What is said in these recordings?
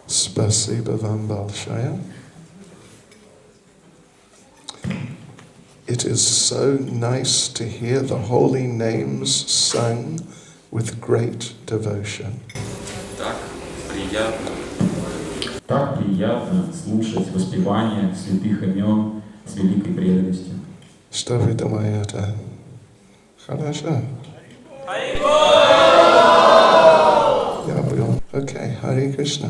Spasiba vam balshaya. It is so nice to hear the holy names sung with great devotion. Так приятно слушать воспевание святых имен с великой преданностью. Что вы думаете? Хорошо. Я понял. Окей, Харе Кришна.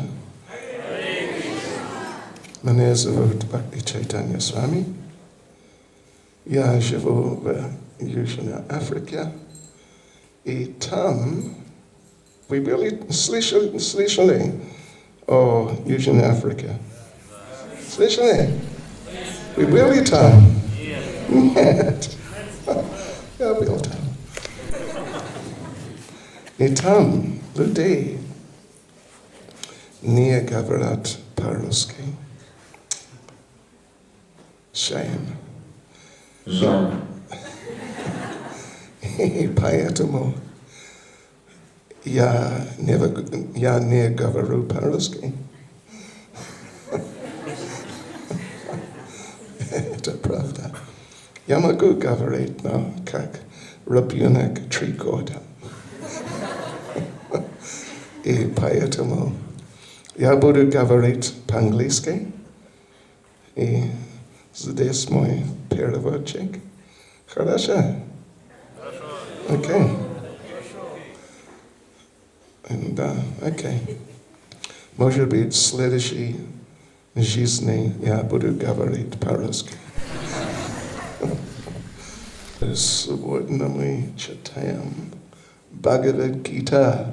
Меня зовут Бхакти Чайтаньи Свами. Я живу в Южной Африке. И там вы были слышали о Южной Африке? Слышали? Вы были там? Нет. Я был там. И там людей не говорят по-русски. Shame. Жаль. И поэтому я не говорю по-русски. Это правда. Я могу говорить, но как ребенок 3 года. И поэтому я буду говорить по-английски. И здесь мой переводчик. Хорошо? Окей. Да, окей. Может быть, в следующей жизни я буду говорить по-русски. Сегодня мы читаем Bhagavad-Gita.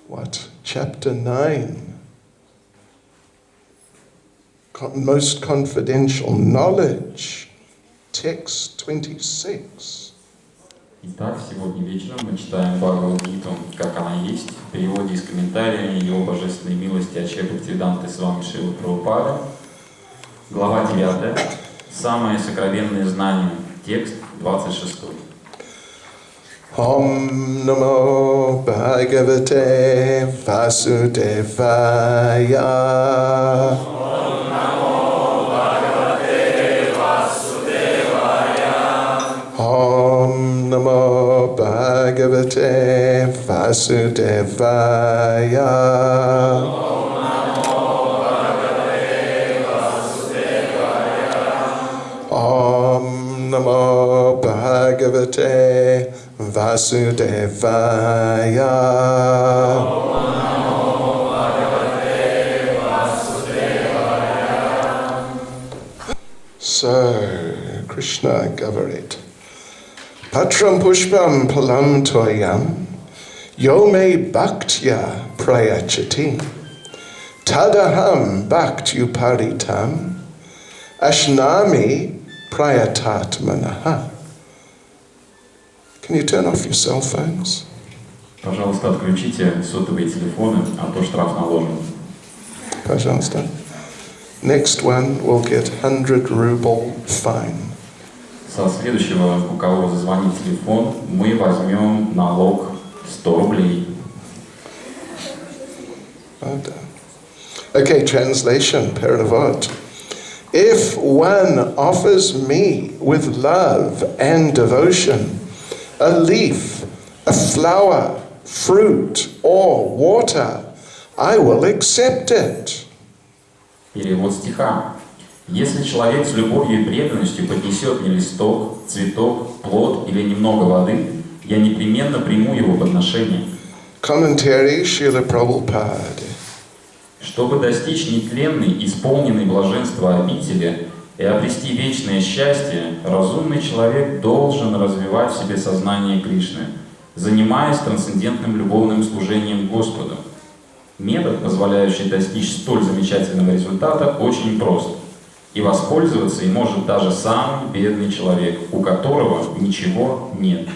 What? Chapter 9. Most confidential knowledge. Text 26. Итак, сегодня вечером мы читаем Бхагавад-Гиту, как она есть, в переводе с комментариями Его Божественной милости от Бхакти Свами Шрилы Прабхупады. Глава 9. Самое сокровенное знание. Текст 26. Om Namo Bhagavate Vasudevaya. Om Namo Bhagavate Vasudevaya. Om Namo Bhagavate Vasudevaya. So, Krishna Gavarit. Patram pushpam palam toyam yo me bhaktya prayachati tadaham bhaktyuparitam ashnami prayatatmanaha. Can you turn off your cell phones? Пожалуйста, отключите сотовые телефоны, а то штраф наложен. Pожалуйста. Next one will get 100 ruble fine. Со следующего, у кого зазвонит телефон, мы возьмем налог 100 рублей. Okay, translation, Peravot. If one offers me with love and devotion a leaf, a flower, fruit, or water, I will accept it. Перевод стиха. Если человек с любовью и преданностью поднесет мне листок, цветок, плод или немного воды, я непременно приму его подношение. Commentary Srila Prabhupada. Чтобы достичь нетленной, исполненной блаженства обители и обрести вечное счастье, разумный человек должен развивать в себе сознание Кришны, занимаясь трансцендентным любовным служением Господу. Метод, позволяющий достичь столь замечательного результата, очень прост. И воспользоваться им может даже самый бедный человек, у которого ничего нет.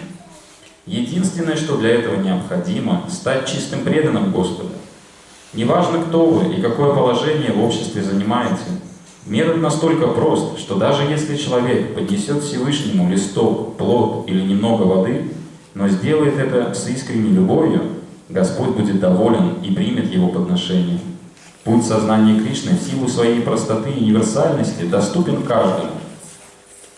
Единственное, что для этого необходимо, стать чистым преданным Господу. Неважно, кто вы и какое положение в обществе занимаете, метод настолько прост, что даже если человек поднесет Всевышнему листок, плод или немного воды, но сделает это с искренней любовью, Господь будет доволен и примет его подношение. Путь сознания Кришны в силу своей простоты и универсальности доступен каждому.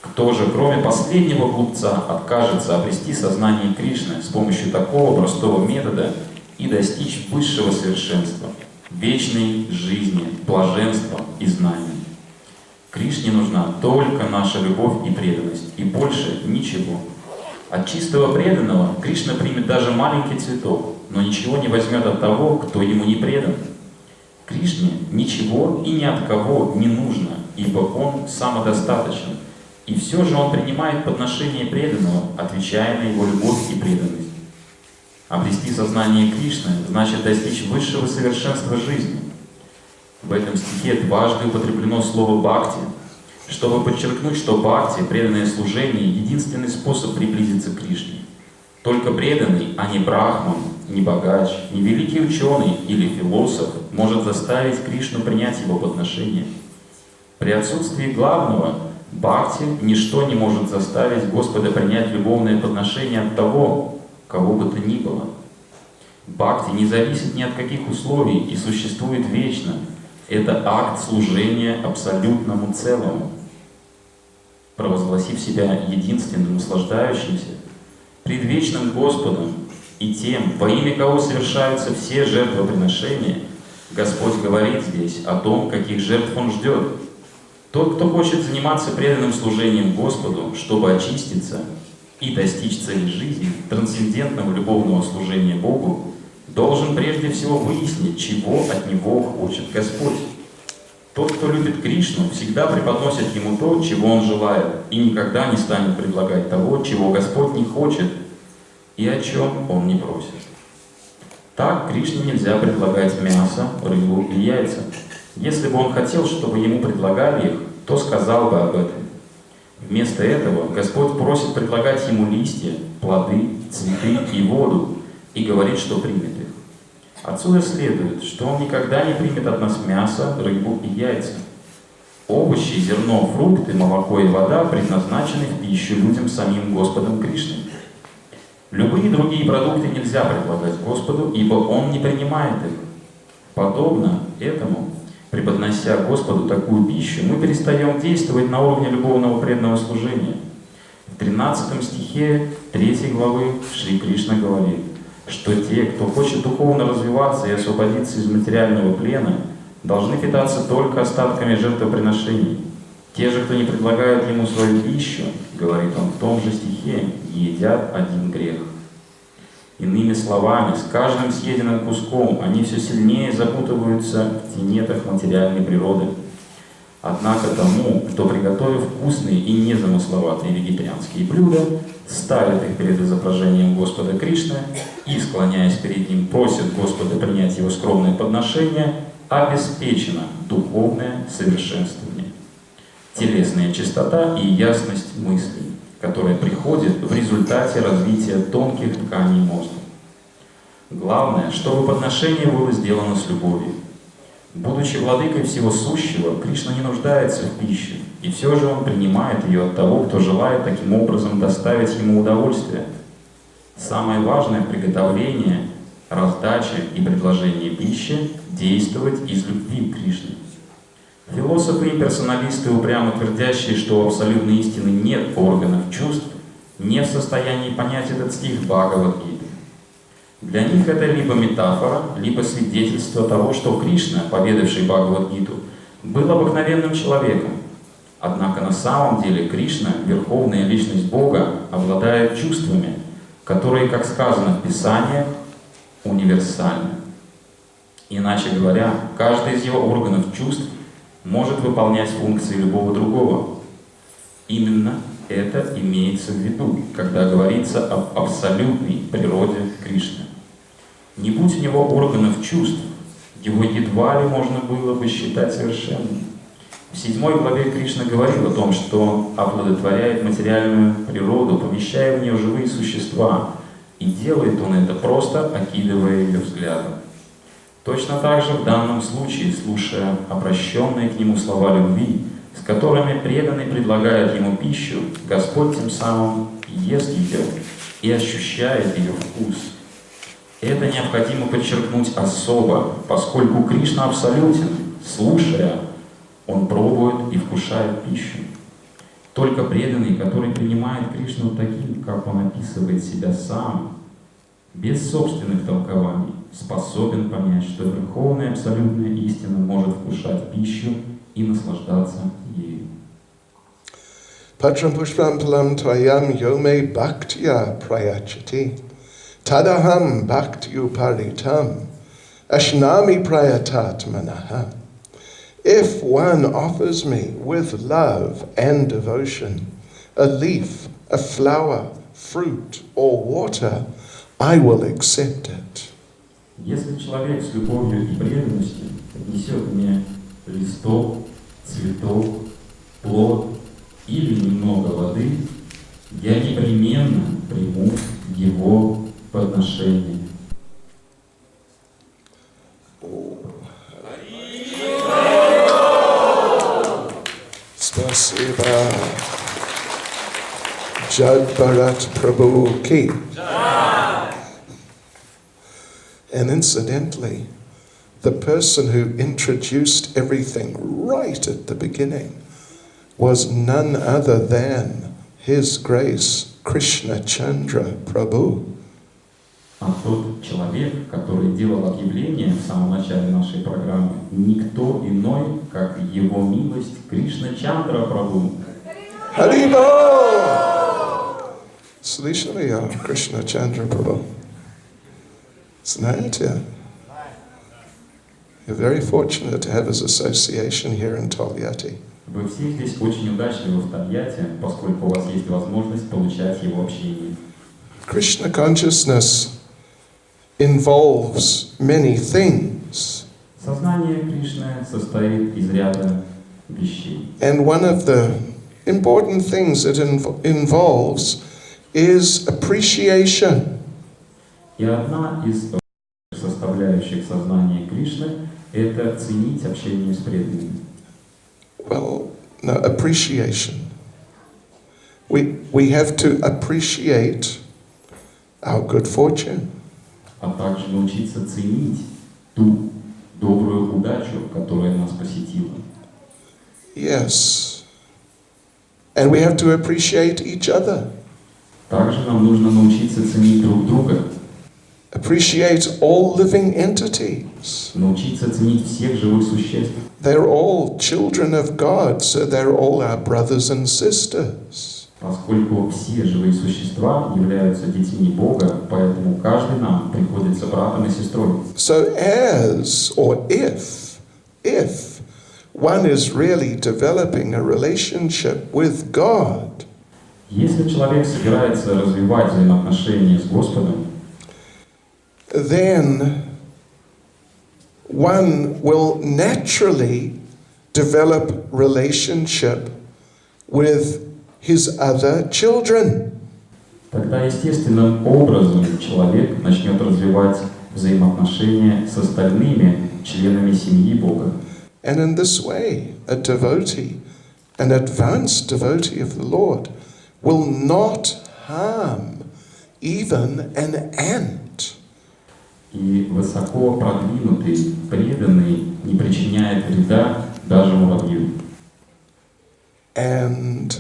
Кто же, кроме последнего глупца, откажется обрести сознание Кришны с помощью такого простого метода и достичь высшего совершенства, вечной жизни, блаженства и знания? Кришне нужна только наша любовь и преданность, и больше ничего. От чистого преданного Кришна примет даже маленький цветок, но ничего не возьмет от того, кто ему не предан. Кришне ничего и ни от кого не нужно, ибо он самодостаточен, и все же он принимает подношение преданного, отвечая на его любовь и преданность. Обрести сознание Кришны значит достичь высшего совершенства жизни. В этом стихе дважды употреблено слово «бхакти», чтобы подчеркнуть, что бхакти, преданное служение, единственный способ приблизиться к Кришне. Только преданный, а не брахман, не богач, не великий ученый или философ может заставить Кришну принять его подношение. При отсутствии главного, бхакти, ничто не может заставить Господа принять любовное подношение от того, кого бы то ни было. Бхакти не зависит ни от каких условий и существует вечно. Это акт служения абсолютному целому. Провозгласив себя единственным наслаждающимся, предвечным Господом и тем, во имя кого совершаются все жертвоприношения, Господь говорит здесь о том, каких жертв Он ждет. Тот, кто хочет заниматься преданным служением Господу, чтобы очиститься и достичь цели жизни, трансцендентного любовного служения Богу, должен прежде всего выяснить, чего от него хочет Господь. Тот, кто любит Кришну, всегда преподносит Ему то, чего он желает, и никогда не станет предлагать того, чего Господь не хочет и о чем Он не просит. Так Кришне нельзя предлагать мясо, рыбу и яйца. Если бы Он хотел, чтобы Ему предлагали их, то сказал бы об этом. Вместо этого Господь просит предлагать Ему листья, плоды, цветы и воду, и говорит, что примет их. Отсюда следует, что Он никогда не примет от нас мясо, рыбу и яйца. Овощи, зерно, фрукты, молоко и вода предназначены в пищу людям самим Господом Кришной. Любые другие продукты нельзя предлагать Господу, ибо Он не принимает их. Подобно этому, преподнося Господу такую пищу, мы перестаем действовать на уровне любовного преданного служения. В 13 стихе 3 главы Шри Кришна говорит, что те, кто хочет духовно развиваться и освободиться из материального плена, должны питаться только остатками жертвоприношений. Те же, кто не предлагают Ему свою пищу, говорит он в том же стихе, едят один грех. Иными словами, с каждым съеденным куском они все сильнее запутываются в тенетах материальной природы. Однако тому, кто, приготовив вкусные и незамысловатые вегетарианские блюда, ставит их перед изображением Господа Кришны и, склоняясь перед ним, просит Господа принять его скромное подношение, обеспечено духовное совершенствование, телесная чистота и ясность мыслей, которая приходит в результате развития тонких тканей мозга. Главное, чтобы подношение было сделано с любовью. Будучи владыкой всего сущего, Кришна не нуждается в пище, и все же он принимает ее от того, кто желает таким образом доставить ему удовольствие. Самое важное в приготовлении, раздаче и предложении пищи – действовать из любви к Кришне. Философы и персоналисты, упрямо твердящие, что у абсолютной истины нет органов чувств, не в состоянии понять этот стих Бхагавад-Гиты. Для них это либо метафора, либо свидетельство того, что Кришна, поведавший Бхагавад-Гиту, был обыкновенным человеком. Однако на самом деле Кришна, верховная личность Бога, обладает чувствами, которые, как сказано в Писаниях, универсальны. Иначе говоря, каждый из его органов чувств может выполнять функции любого другого. Именно это имеется в виду, когда говорится об абсолютной природе Кришны. Не будь у него органов чувств, его едва ли можно было бы считать совершенным. В 7 главе Кришна говорил о том, что он оплодотворяет материальную природу, помещая в нее живые существа, и делает он это просто окидывая ее взглядом. Точно так же в данном случае, слушая обращенные к нему слова любви, с которыми преданный предлагает ему пищу, Господь тем самым ест ее и ощущает ее вкус. Это необходимо подчеркнуть особо, поскольку Кришна абсолютен, слушая, он пробует и вкушает пищу. Только преданный, который принимает Кришну таким, как он описывает себя сам, без собственных толкований, способен понять, что верховная абсолютная истина может вкушать пищу и наслаждаться ею. Patram pushpam palam tvayam yome bhaktya prayachati tadaham bhaktiyuparitam ashnami prayatat manaha. If one offers me with love and devotion a leaf, a flower, fruit or water, I will accept it. Если человек с любовью и преданностью несет мне листок, цветок, плод или немного воды, я непременно приму его подношение. Спасибо. Jad Bharat Prabhu Ki. And incidentally, the person who introduced everything right at the beginning was none other than His Grace Krishna Chandra Prabhu. А тот человек, который делал объявление в самом начале нашей программы, никто иной, как Его милость Кришна Чандра Прабху. Харибо! Слышали о Кришна Чандра Прабху? Знаете? You're very fortunate to have his association here in Tolyatti. Вы все здесь очень удачливы в Тольятти, поскольку у вас есть возможность получать его общение. Krishna consciousness involves many things. Сознание Кришны состоит из ряда вещей. And one of the important things it involves is appreciation. И одна из составляющих сознания Кришны – это ценить общение с преданными. Well, no, appreciation. We have to appreciate our good fortune. А также научиться ценить ту добрую удачу, которая нас посетила. Yes. And we have to appreciate each other. Также нам нужно научиться ценить друг друга. Appreciate all living entities. Научиться ценить всех живых существ. They're all children of God, so they're all our brothers and sisters. Поскольку все живые существа являются детьми Бога, поэтому каждый нам приходится братом и сестрой. So as or if one is really developing a relationship with God, Если человек собирается развивать взаимоотношения с Господом, then one will naturally develop relationship with his other children. тогда естественным образом человек начнет развивать взаимоотношения с остальными членами семьи Бога. And in this way, a devotee, an advanced devotee of the Lord, will not harm even an ant. И высоко продвинутый, преданный не причиняет вреда даже муравью. And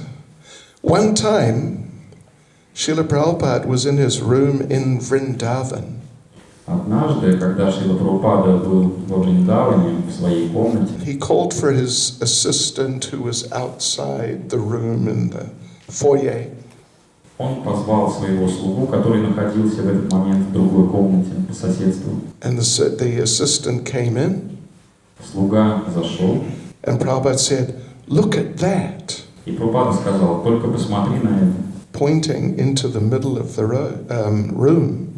one time, Srila Prabhupada was in his room in Vrindavan. Однажды, когда Шрила Прабхупада был во Вриндаване, в своей комнате, He called for his assistant who was outside the room in the foyer. он позвал своего слугу, который находился в этот момент в другой комнате по соседству. And the assistant came in, Слуга зашел, and Prabhupada said, "Look at that," и Прабхупада сказал: только посмотри на это. pointing into the middle of the room.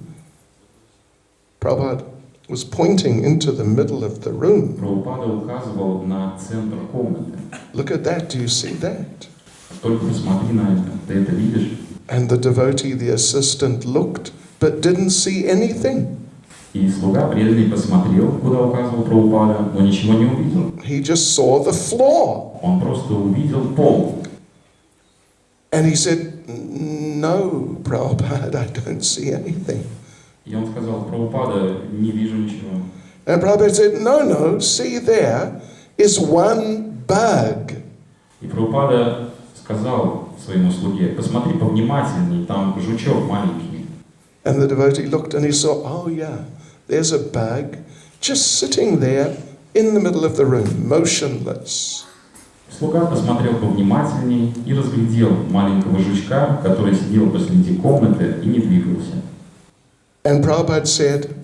Prabhupada was pointing into the middle of the room. Прабхупада указывал на центр комнаты. Look at that, do you see that? Только посмотри на это. Ты это видишь? And the devotee, the assistant, looked but didn't see anything. И слуга преданный посмотрел, куда указывал Прабхупада, но ничего не увидел. He just saw the floor. Он просто увидел пол. And he said, "No, Prabhupada, I don't see anything." И он сказал: Прабхупада, не вижу ничего. And Prabhupada said, "No, see there is one bug." И Прабхупада сказал своему слуге: посмотри повнимательней, там жучок маленький. And the devotee looked and he saw, "Oh yeah, there's a bug just sitting there in the middle of the room, motionless." Слуга посмотрел повнимательней и разглядел маленького жучка, который сидел посреди комнаты и не двигался. And Prabhupada said,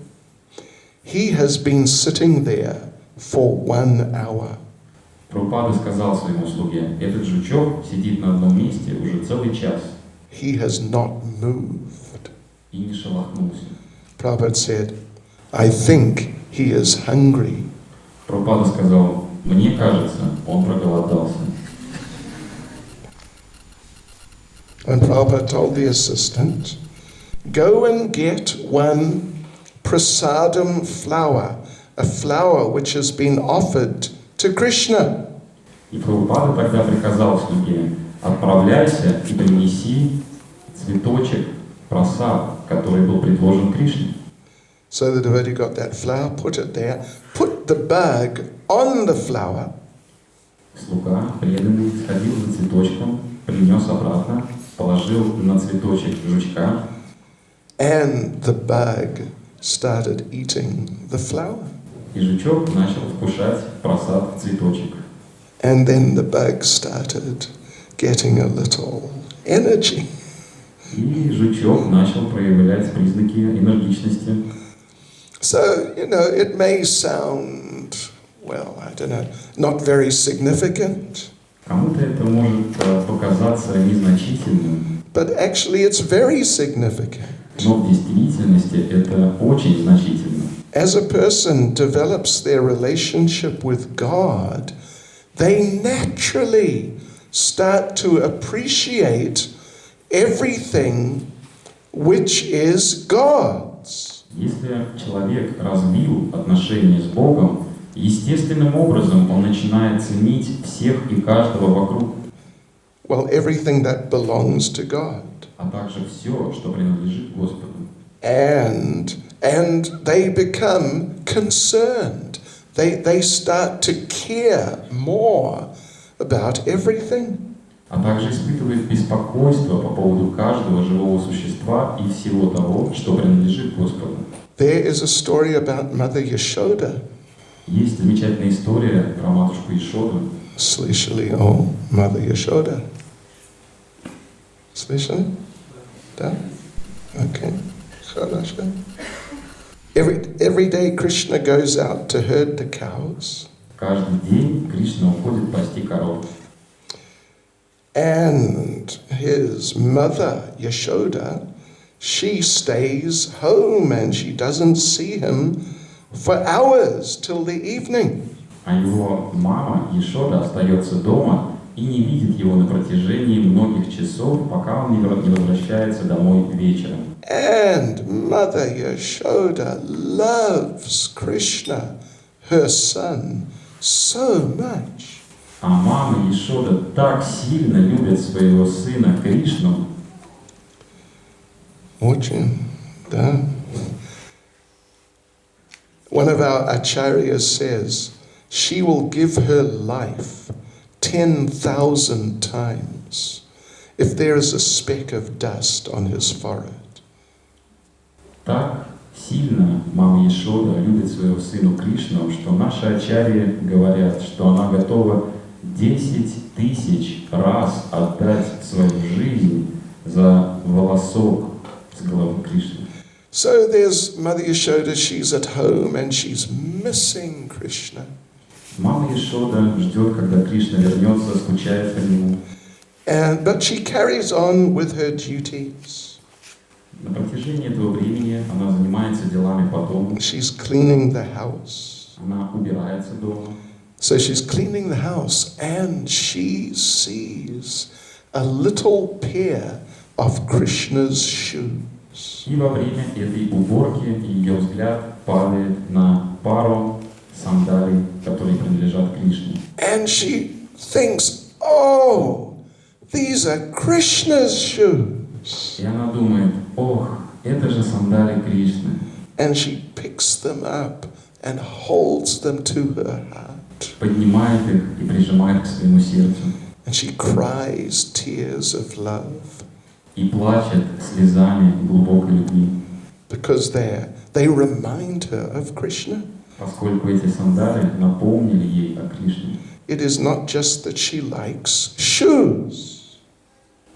"He has been sitting there for 1 hour." Прабхупада сказал своему слуге: этот жучок сидит на одном месте уже целый час He has not moved. и не шелохнулся. Prabhupada said, "I think he is hungry." Прабхупада сказал: мне кажется, он проголодался. And Prabhupada told the assistant, "Go and get one prasadam flower, a flower which has been offered to Krishna." И Прабхупада тогда приказал слуге: отправляйся и принеси цветочек прасад, который был предложен Кришне. So the devotee got that flower, put it there, put the bag on the flower, Слуга, преданный, сходил за цветочком, принес обратно, положил на цветочек жучка, and the bug started eating the flower. и жучок начал вкушать просад цветочек. And then the bug started getting a little energy. И жучок начал проявлять признаки энергичности. So, it may sound, well, I don't know, not very significant, Кому-то это может показаться незначительным, but actually it's very significant. но в действительности это очень значительно. As a person develops their relationship with God, they naturally start to appreciate everything which is God's. Если человек развил отношения с Богом, естественным образом он начинает ценить всех и каждого вокруг, Well, everything that belongs to God. а также все, что принадлежит Господу. And they become concerned. They start to care more about everything. А также испытывает беспокойство по поводу каждого живого существа и всего того, что принадлежит Господу. There is a story about Mother Yashoda. Есть замечательная история про матушку Ишоду. Слышали о Mother Yashoda? Слышали? Да? Okay. Хорошо. Every day Krishna goes out to herd the cows. Каждый день Кришна уходит пасти коров. And his mother, Yashoda, she stays home and she doesn't see him for hours till the evening. А его мама Ешода остается дома и не видит его на протяжении многих часов, пока он не возвращается домой вечером. And Mother Yashoda loves Krishna, her son, so much. А мама Ешода так сильно любит своего сына Кришну. Очень, да. One of our acharyas says, she will give her life 10,000 times if there is a speck of dust on his forehead. Так сильно мама Ешода любит своего сына Кришну, что наши ачарьи говорят, что она готова 10 тысяч раз отдать свою жизнь за волосок с головы Кришны. So there's Mother Yashoda, she's at home and she's missing Krishna. Мама Ешода ждет, когда Кришна вернется, скучает по нему. But she carries on with her duties. На протяжении этого времени она занимается делами по дому. She's cleaning the house. Она убирается дома. So she's cleaning the house and she sees a little pair of Krishna's shoes. И во время этой уборки ее взгляд падает на пару сандалий, которые принадлежат Кришне. And she thinks, oh, these are Krishna's shoes. И она думает, ох, это же сандали Кришны. And she picks them up and holds them to her heart. Поднимает их и прижимает к своему сердцу. And she cries tears of love. И плачет слезами глубокой любви. Because they remind her of Krishna. Поскольку эти сандали напомнили ей о Кришне. It is not just that she likes shoes.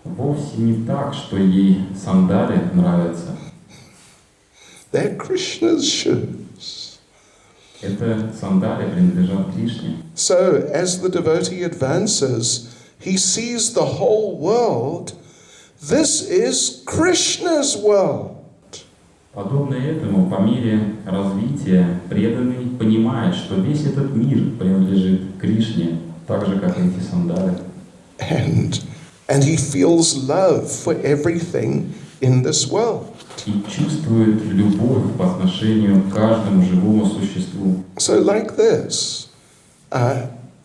Вовсе не так, что ей сандали нравятся. They're Krishna's shoes. Это сандали принадлежат Кришне. So as the devotee advances, he sees the whole world. This is Krishna's world. Подобно этому, по мере развития, преданный понимает, что весь этот мир принадлежит Кришне, так же, как и эти сандали. And he feels love for everything in this world. И чувствует любовь по отношению к каждому живому существу. So like this,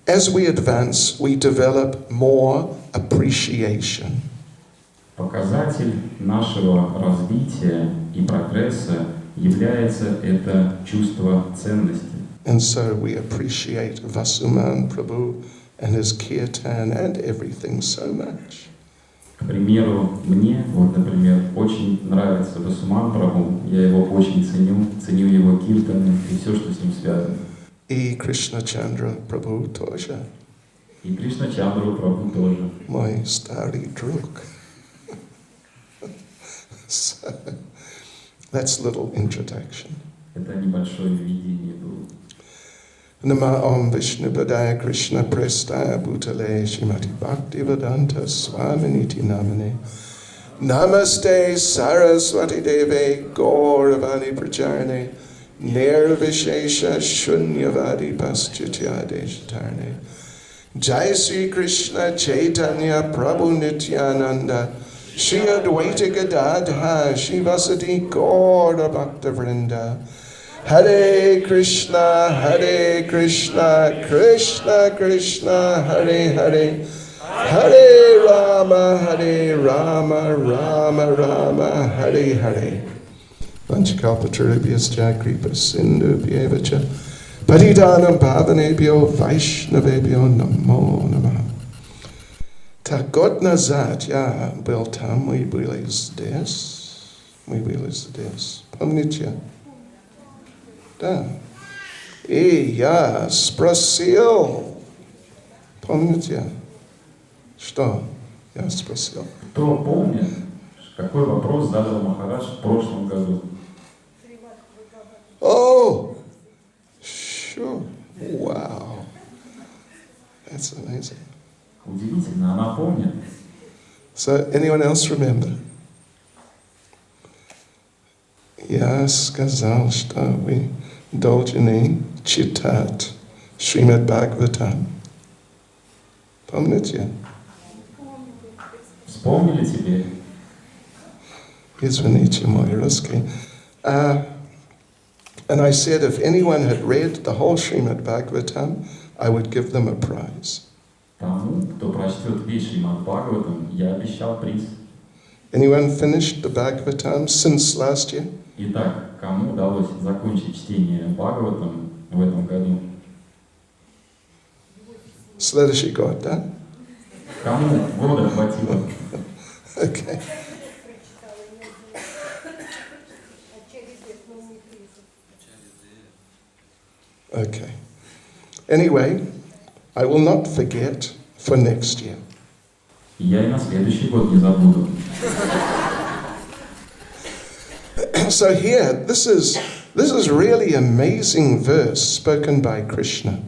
as we advance, we develop more appreciation. Показатель нашего развития и прогресса является это чувство ценности. And so we appreciate Vasuman Prabhu and his kirtan and everything so much. К примеру, мне, вот, например, очень нравится Васуман Прабху, я его очень ценю его киртаны и все, что с ним связано. И Krishna Chandra Prabhu тоже. И Кришна Чандру Прабху тоже. Мой старый друг. So, that's a little introduction. Это небольшое введение было. Nama Om Vishnu Padaya Krishna Prestaya Bhutale Shrimati Bhakti Swaminiti Namane Namaste Saraswati Deve Gauravani Pracharne Nirvishesha Shunyavadi Paschatya Deshatarne Jai Sri Krishna Chaitanya Prabhu Nityananda Shri Advaita Gadadha Shivasati Gaura Bhakta Vrinda Hare Krishna, Krishna Krishna, Hare Hare, Hare Rama, Rama Rama, Hare Hare. Vanchakalpatarubhyascha kripa sindhubhyevacha patitanam pavanebhyo vaishnavebhyo namo namaha. Tak nazad, ja, byl tam, мы были здесь. Помните? Да. И я спросил, помните, что я спросил? Кто помнит, какой вопрос задал Махарадж в прошлом году? Oh, sure. Wow. That's amazing. Удивительно, она помнит. So, anyone else remember? Я сказал, что вы должны читать Шримад Бхагаватам. Помните? Вспомнили теперь? Извините, мой русский. And I said if anyone had read the whole Srimad Bhagavatam, I would give them a prize. Тому, кто прочтет весь Шримад Бхагаватам, я обещал приз. Anyone finished the Bhagavatam since last year? Итак, кому удалось закончить чтение Бхагаватам в этом году? Следующий год, да? Кому года хватило? Okay. Okay. Anyway, I will not forget for next year. Я и на следующий год не забуду. So here, this is really amazing verse spoken by Krishna.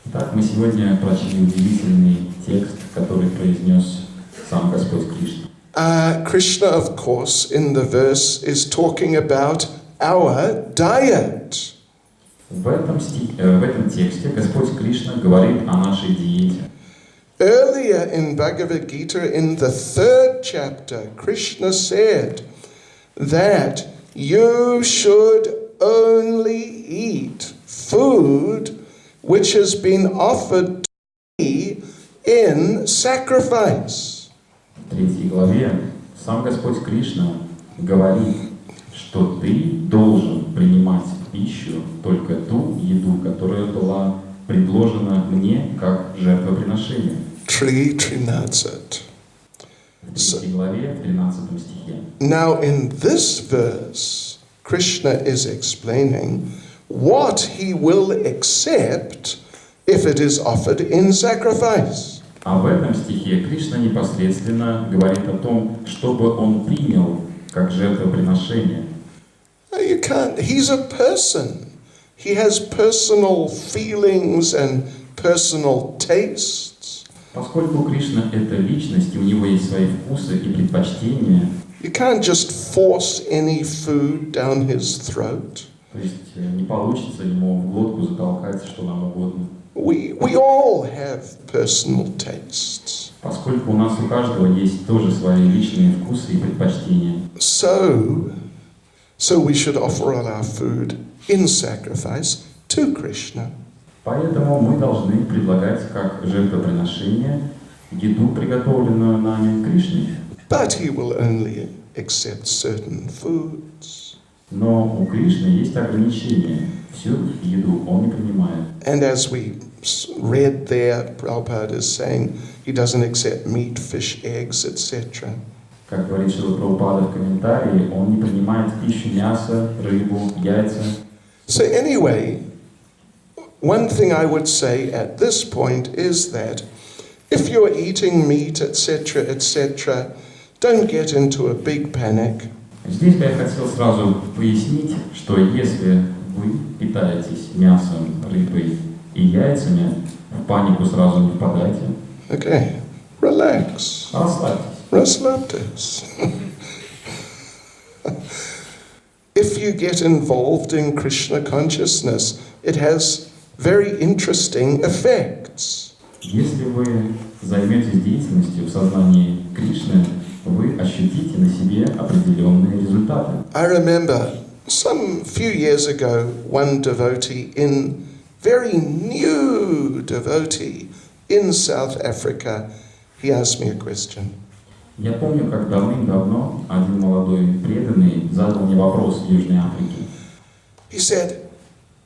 Итак, мы сегодня прочли удивительный текст, который произнес сам Господь Кришна. Krishna, of course, in the verse is talking about our diet. В этом тексте Господь Кришна говорит о нашей диете. Earlier in Bhagavad-Gita, in the 3rd chapter, Krishna said that you should only eat food which has been offered to me in sacrifice. В 3 главе сам Господь Кришна говорит, что ты должен принимать пищу, только ту еду, которая была предложена мне как жертвоприношение. 3:13. В 3 главе, в 13 стихе. Now in this verse, Krishna is explaining what he will accept if it is offered in sacrifice. А в этом стихе Кришна непосредственно говорит о том, чтобы он принял как жертвоприношение. You can't. He's a person. He has personal feelings and personal tastes. Поскольку Кришна — это личность, и у него есть свои вкусы и предпочтения, You can't just force any food down his throat. то есть не получится ему в глотку затолкать что нам угодно. We all have personal tastes. Поскольку у нас у каждого есть тоже свои личные вкусы и предпочтения. So we should offer all our food in sacrifice to Krishna. Поэтому мы должны предлагать как жертвоприношение еду, приготовленную нами Кришне. But he will only accept certain foods. Но у Кришны есть ограничения. Всю еду он не принимает. And as we read there, Prabhupada is saying he doesn't accept meat, fish, eggs, etc. Как говорит Шрила Прабхупада в комментарии, он не принимает пищу, мясо, рыбу, яйца. So anyway, one thing I would say at this point is that if you're eating meat, etc., etc., don't get into a big panic. Здесь бы я хотел сразу пояснить, что если вы питаетесь мясом, рыбой и яйцами, в панику сразу не впадайте. Okay, relax. Расслабьтесь. Расслабьтесь. If you get involved in Krishna consciousness, it has very interesting effects. Если вы займетесь деятельностью в сознании Кришны, вы ощутите на себе определенные результаты. I remember some few years ago, one devotee very new devotee in South Africa, he asked me a question. Я помню, как давным-давно один молодой преданный задал мне вопрос в Южной Африке. He said,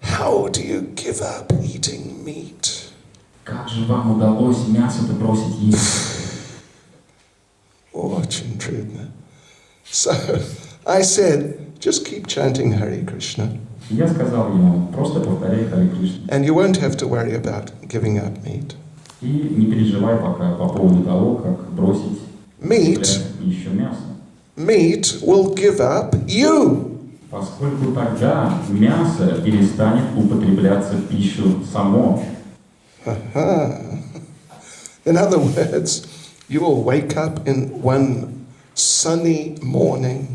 "How do you give up eating meat?" Как же вам удалось мясо-то бросить есть? Очень трудно. So I said, just keep chanting Hare Krishna. Я сказал ему, просто повторяй Харе Кришна. And you won't have to worry about giving up meat. И не переживай пока по поводу того, как бросить еще мясо. Meat will give up you. Поскольку тогда мясо перестанет употребляться в пищу само. In other words, you will wake up in one sunny morning.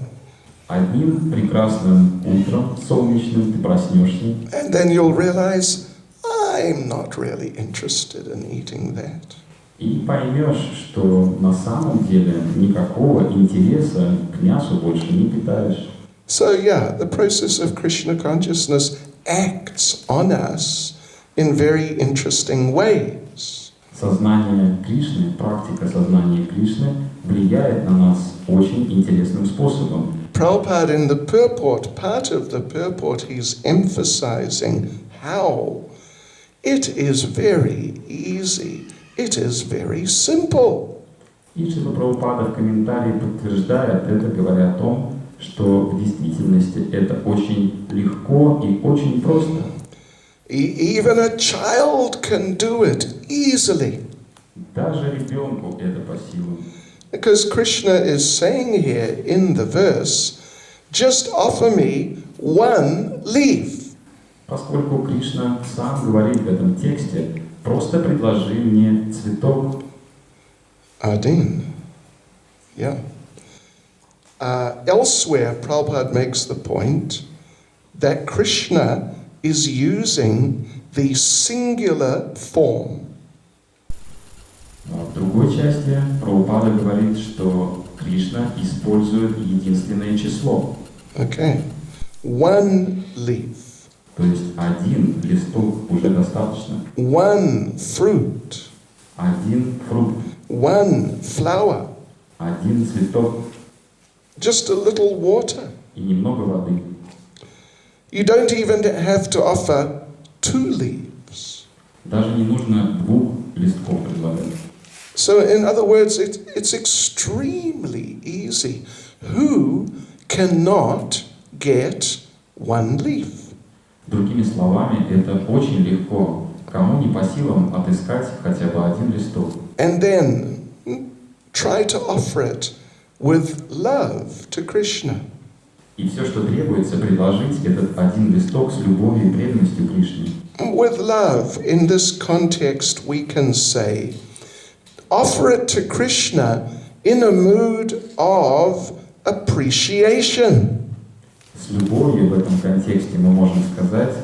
Одним прекрасным утром, солнечным, ты проснешься, And then you'll realize, I'm not really interested in eating that. и поймешь, что на самом деле никакого интереса к мясу больше не питаешь. So yeah, the process of Krishna consciousness acts on us in very interesting ways. Сознание Кришны, практика сознания Кришны влияет на нас очень интересным способом. Prabhupada in the purport, part of the purport, he's emphasizing how it is very easy, it is very simple. И Шрила Прабхупада в комментарии подтверждает это, говоря о том, что в действительности это очень легко и очень просто. Even a child can do it easily. Даже ребенку это по силам. Because Krishna is saying here in the verse, just offer me one leaf. Поскольку Кришна сам говорит в этом тексте, просто предложи мне цветок. Adin. Yeah. Elsewhere, Prabhupada makes the point that Krishna is using the singular form. В другой части Прабхупада говорит, что Кришна использует единственное число. Okay. One leaf. То есть один листок уже достаточно. One fruit. Один фрукт. One flower. Один цветок. Just a little water. И немного воды. You don't even have to offer two leaves. Даже не нужно двух листков предлагать. So in other words, it's extremely easy. Who cannot get one leaf? Другими словами, это очень легко. Кому не по силам отыскать хотя бы один листок. And then try to offer it with love to Krishna. И все, что требуется, предложить этот один листок с любовью и преданностью Кришне. With love, in this context, we can say, offer it to Krishna in a mood of appreciation. С любовью в этом контексте мы можем сказать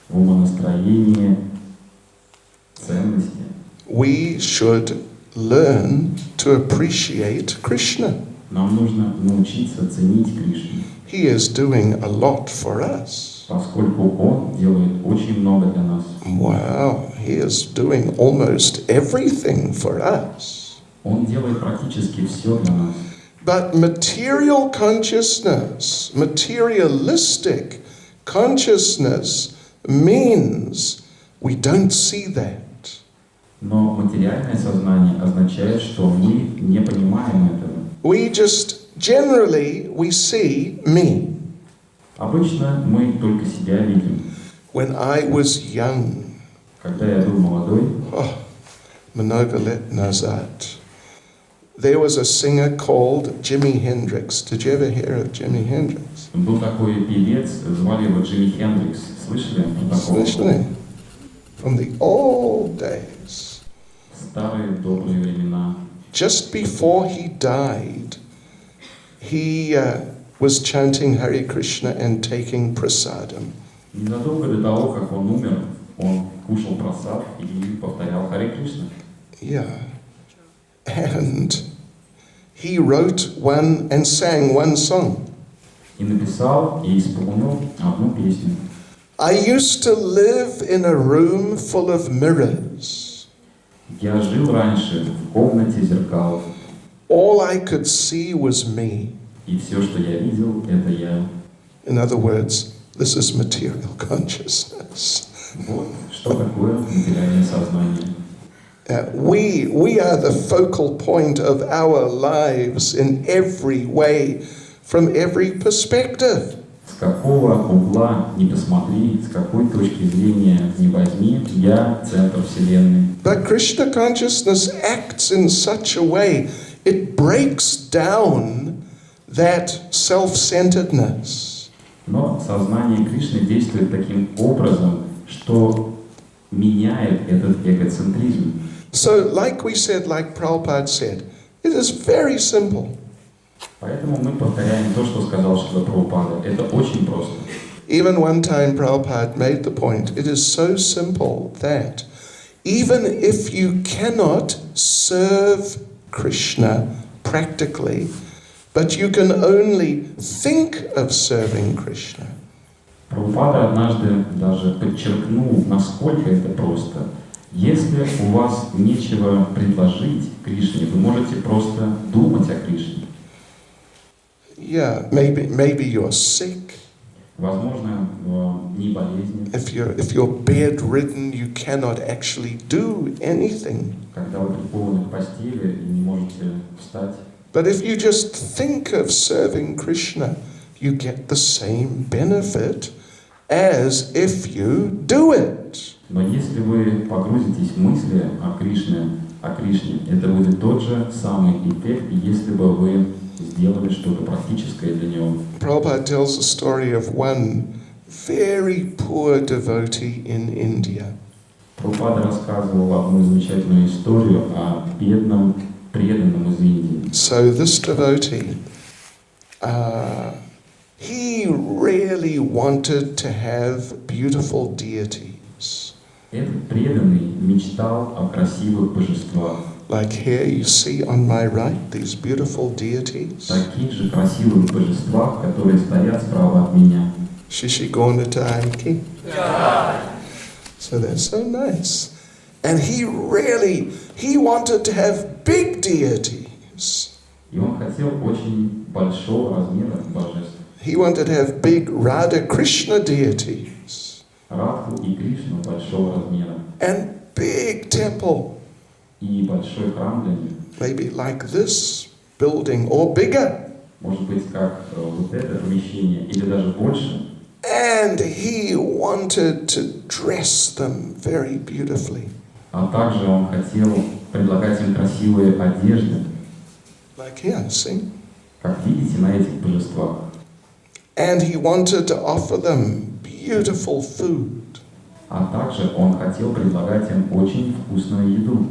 в умонастроении ценности. We should learn to appreciate Krishna. Нам нужно научиться ценить Кришну, He is doing a lot for us. поскольку Он делает очень много для нас. Wow, He is doing almost everything for us. Он делает практически все для нас. But material consciousness, materialistic consciousness means we don't see that. Но материальное сознание означает, что мы не понимаем этого. We generally see me. Обычно мы только себя видим. When I was young, Когда я был молодой, много лет назад, there was a singer called Jimi Hendrix. Did you ever hear of Jimi Hendrix? был такой певец, звали его Джимми Хендрикс. Слышали о таком? Слышали? From the old days. Старые добрые времена. Just before he died, he was chanting Hare Krishna and taking prasadam. Незадолго до того, как он умер, он кушал прасад и повторял Харе Кришна. Yeah. And he wrote one and sang one song. И написал и исполнил одну песню. I used to live in a room full of mirrors. Я жил раньше в комнате зеркал, All I could see was me. и все, что я видел, это я. In other words, this is material consciousness. Вот что такое материальное сознание. We are the focal point of our lives in every way, from every perspective. С какого угла ни посмотри, с какой точки зрения ни возьми, я центр Вселенной. But Krishna consciousness acts in such a way, it breaks down that self-centeredness. Но сознание Кришны действует таким образом, что меняет этот эгоцентризм. So, like we said, like Prabhupada said, it is very simple. Поэтому мы повторяем то, что сказал Шрила Прабхупада. Это очень просто. Even one time Prabhupada made the point, it is so simple that even if you cannot serve Krishna practically, but you can only think of serving Krishna. Прабхупада однажды даже подчеркнул, насколько это просто. Если у вас нечего предложить Кришне, вы можете просто думать о Кришне. Yeah, maybe you're sick. Возможно, не болезнь. If you're bedridden, you cannot actually do anything. Когда вы прикованы к постели и не можете встать. But if you just think of serving Krishna, you get the same benefit as if you do it. Но если вы погрузитесь в мысли о Кришне, это будет тот же самый эффект, если бы вы сделали что-то практическое для него. Prabhupada tells the story of one very poor devotee in India. Прабхупада рассказывал одну замечательную историю о бедном преданном из Индии. So this devotee, he really wanted to have beautiful deities. Этот преданный мечтал о красивых божествах. Like here you see on my right, these beautiful deities. Таких же красивых божествах, которые стоят справа от меня. Shishigona Taiki. So they're so nice. And he wanted to have big deities. И он хотел очень большого размера божеств. He wanted to have big Radha Krishna deities. Радху и Кришну большого размера. And big temple. И большой храм для них. Maybe like this building or bigger. Может быть, как вот это помещение, или даже больше. And he wanted to dress them very beautifully. А также он хотел предлагать им красивые одежды. Like here, see? Как видите на этих божествах. And he wanted to offer them beautiful food. А также он хотел предлагать им очень вкусную еду.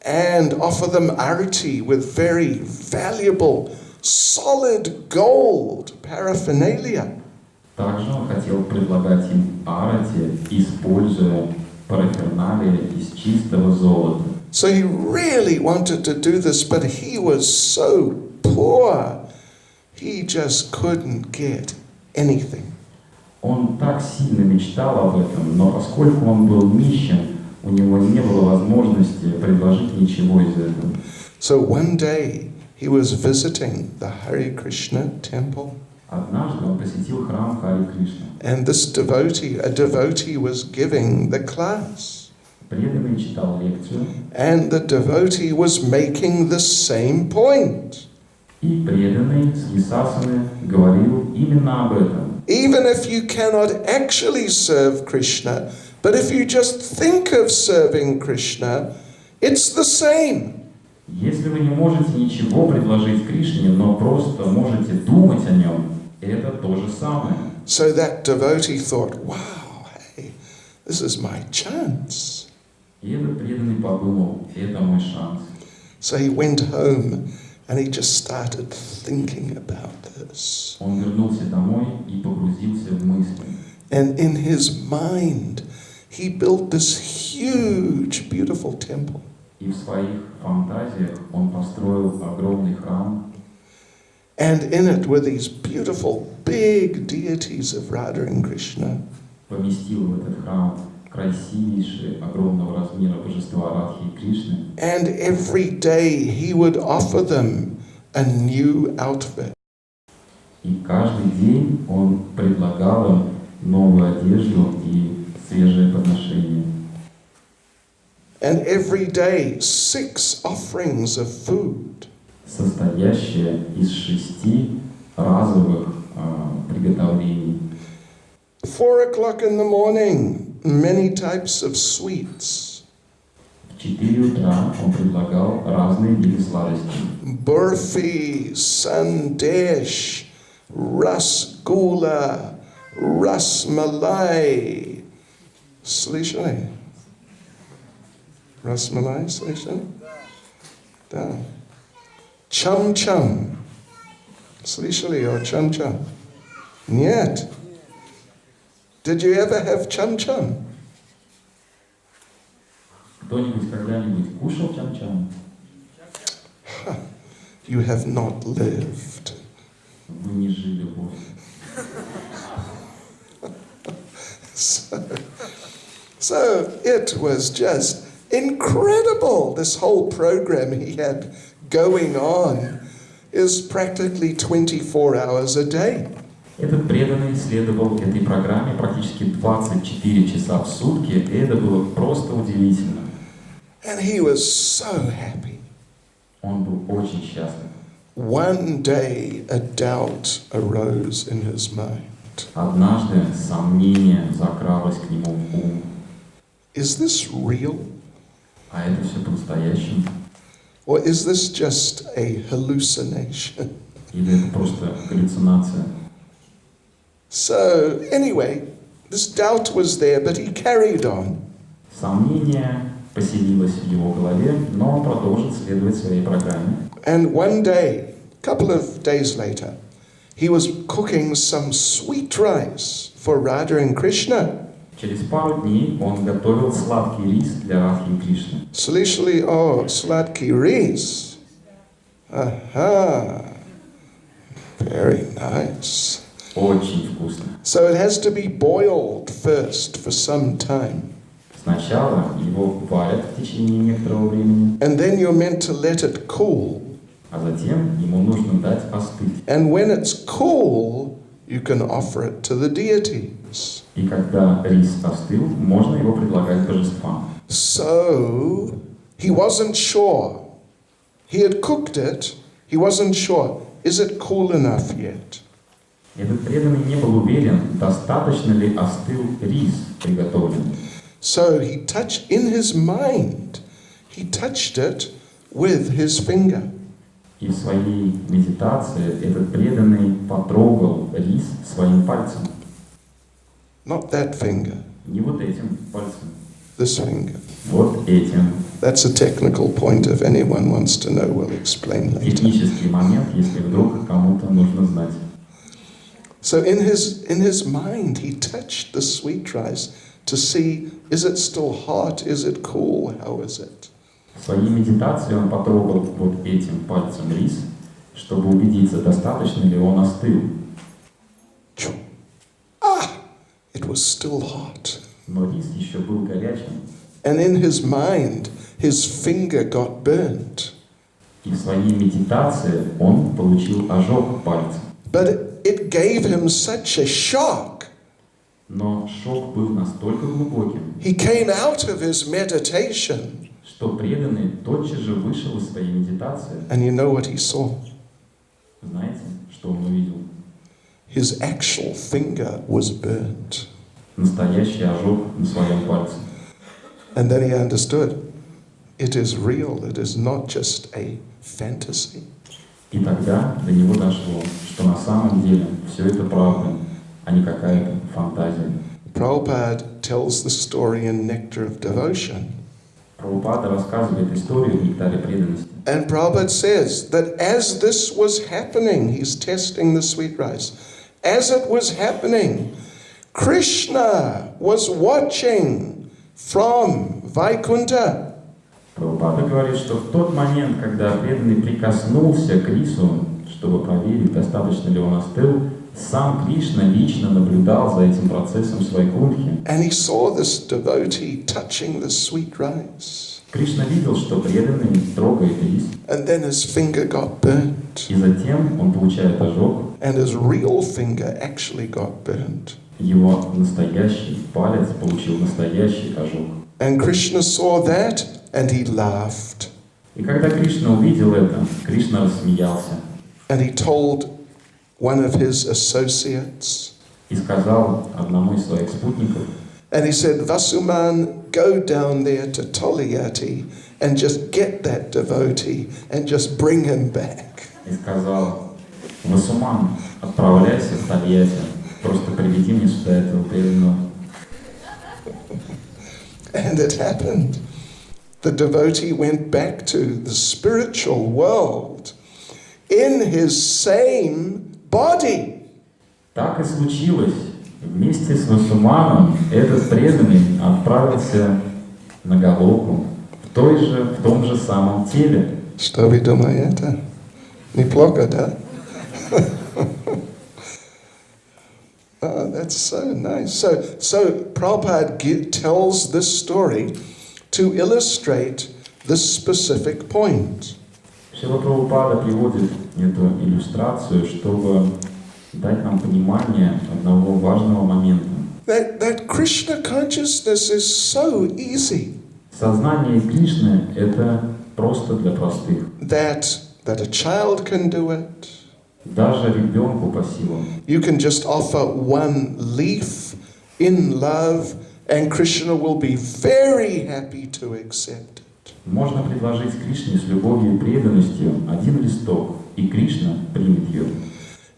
And offer them arati with very valuable, solid gold paraphernalia. Также он хотел предлагать им арати, используя параферналии из чистого золота. So he really wanted to do this, but he was so poor, he just couldn't get anything. Он так сильно мечтал об этом, но поскольку он был нищим, у него не было возможности предложить ничего из этого. So one day he was visiting the Hare Krishna temple. Однажды он посетил храм Хари Кришны. And this devotee was giving the class. Преданный читал лекцию. And the devotee was making the same point. И преданный с Висасаны говорил именно об этом. Even if you cannot actually serve Krishna, but if you just think of serving Krishna, it's the same. Если вы не можете ничего предложить Кришне, но просто можете думать о нем, это то же самое. So that devotee thought, wow, hey, this is my chance. И этот преданный подумал, это мой шанс. So he went home and he just started thinking about this. Он вернулся домой и погрузился в мысли. And in his mind, he built this huge, beautiful temple. И в своих фантазиях он построил огромный храм. And in it were these beautiful, big deities of Radha and Krishna. Поместил в этот храм красивейшие, огромного размера божества Радхи и Кришны. And every day he would offer them a new outfit. И каждый день он предлагал им новую одежду и свежее подношение. And every day 6 offerings of food. Состоящее из 6 разовых приготовлений. 4 o'clock in the morning, many types of sweets. В 4 утра он предлагал разные виды сладостей. Burfi, sandesh, rasgula, rasmalai, Слышали? Rasmalai, слышали? Да. Chum-chum. Слышали о chum-chum? Нет. Did you ever have chum-chum? Кто-нибудь когда-нибудь кушал чам-чам? You have not lived. Вы не жили вовсе. So it was just incredible. This whole program he had going on is practically 24 hours a day. Этот преданный следовал этой программе практически 24 часа в сутки, и это было просто удивительно. And he was so happy. Он был очень счастлив. One day a doubt arose in his mind. Однажды сомнение закралось к нему в ум. Is this real? А это все по-настоящему? Or is this just a hallucination? Или это просто галлюцинация? So anyway, this doubt was there, but he carried on. Сомнение поселилось в его голове, но он продолжил следовать своей программе. And one day, a couple of days later, he was cooking some sweet rice for Radha and Krishna. Через пару дней он готовил сладкий рис для Радхи и Кришны. Слышали о сладкий рис? Aha. Very nice. Очень вкусно. So it has to be boiled first for some time. Сначала его варят в течение некоторого времени, And then you're meant to let it cool. а затем ему нужно дать остыть. And when it's cool, you can offer it to the deities. И когда рис остыл, можно его предлагать божествам. So he wasn't sure. He had cooked it. He wasn't sure. Is it cool enough yet? Этот преданный не был уверен, достаточно ли остыл рис приготовленный. So he touched, in his mind, he touched it with his finger. И в своей медитации этот преданный потрогал рис своим пальцем. Not that finger, Не вот этим пальцем, this finger. вот этим. That's a technical point. If anyone wants to know, we'll explain later. Технический момент, если вдруг кому-то нужно знать. So in his mind, he touched the sweet rice to see, is it still hot? Is it cool? How is it? В своей медитации он потрогал вот этим пальцем рис, чтобы убедиться, достаточно ли он остыл. It was still hot. Но рис еще был горячим. And in his mind, his finger got burnt. И в своей медитации он получил ожог пальца. But it gave him such a shock. Но шок был настолько глубоким, He came out of his meditation. что преданный тотчас же вышел из своей медитации. And you know what he saw? Знаете, что он увидел? His actual finger was burnt. Настоящий ожог на своем пальце. And then he understood, it is real, it is not just a fantasy. И тогда до него дошло, что на самом деле все это правда, а не какая-то фантазия. Prabhupada tells the story in Nectar of Devotion. Прабхупада рассказывает историю в нектаре преданности. And Prabhupada says that as this was happening, he's testing the sweet rice. As it was happening, Krishna was watching from Vaikuntha. Прабхупада говорит, что в тот момент, когда преданный прикоснулся к рису, чтобы проверить, достаточно ли он остыл, сам Кришна лично наблюдал за этим процессом в Вайкунтхе. And he saw this devotee touching the sweet rice. Кришна видел, что преданный трогает рис, And then his finger got burnt. и затем он получает ожог, And his real finger actually got burnt. его настоящий палец получил настоящий ожог. And Krishna saw that and he laughed. И когда Кришна увидел это, Кришна рассмеялся And he told one of his associates, и сказал одному из своих спутников, and he said, Vasuman, go down there to Toliyati and just get that devotee and just bring him back. и сказал: Васуман, отправляйся в Тольятти, просто приведи мне сюда этого преданного. And it happened. The devotee went back to the spiritual world in his same body. Так и случилось. Вместе с Васуманом этот преданный отправился на Галоку в том же самом теле. Что вы думаете? Неплохо, да? Oh, that's so nice. So Prabhupada tells this story to illustrate this specific point. Шрила Прабхупада приводит эту иллюстрацию, чтобы дать нам понимание одного важного момента. That Krishna consciousness is so easy. Сознание Кришны — это просто для простых. That a child can do it. Даже ребенку по силам. You can just offer one leaf in love, and Krishna will be very happy to accept it. Можно предложить Кришне с любовью и преданностью один листок, и Кришна примет ее.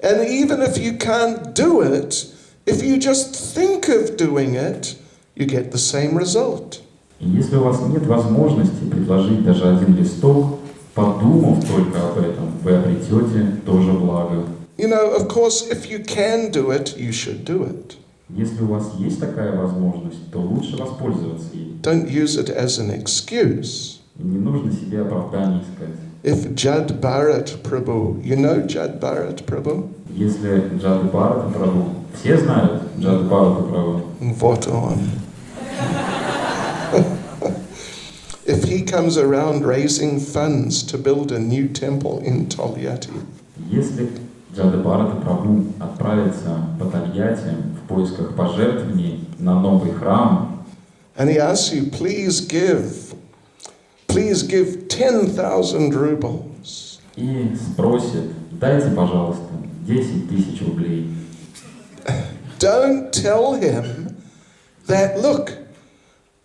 And even if you can't do it, if you just think of doing it, you get the same result. И если у вас нет возможности предложить даже один листок, подумав только об этом, вы обретете тоже благо. You know, of course, if you can do it, you should do it. Если у вас есть такая возможность, то лучше воспользоваться ей. Don't use it as an excuse. И не нужно себе оправданий искать. If Jad Bharat Prabhu, you know Jad Bharat Prabhu? Если Джада Бхарата Прабху, все знают Джада Бхарата Прабху. What on? If he comes around raising funds to build a new temple in Tolyatti, Если Джада Бхарата Прабху отправится по Тольятти в поисках пожертвований на новый храм, and he asks you, please give 10,000 rubles, и спросит, дайте, пожалуйста, 10 тысяч рублей. don't tell him that, look,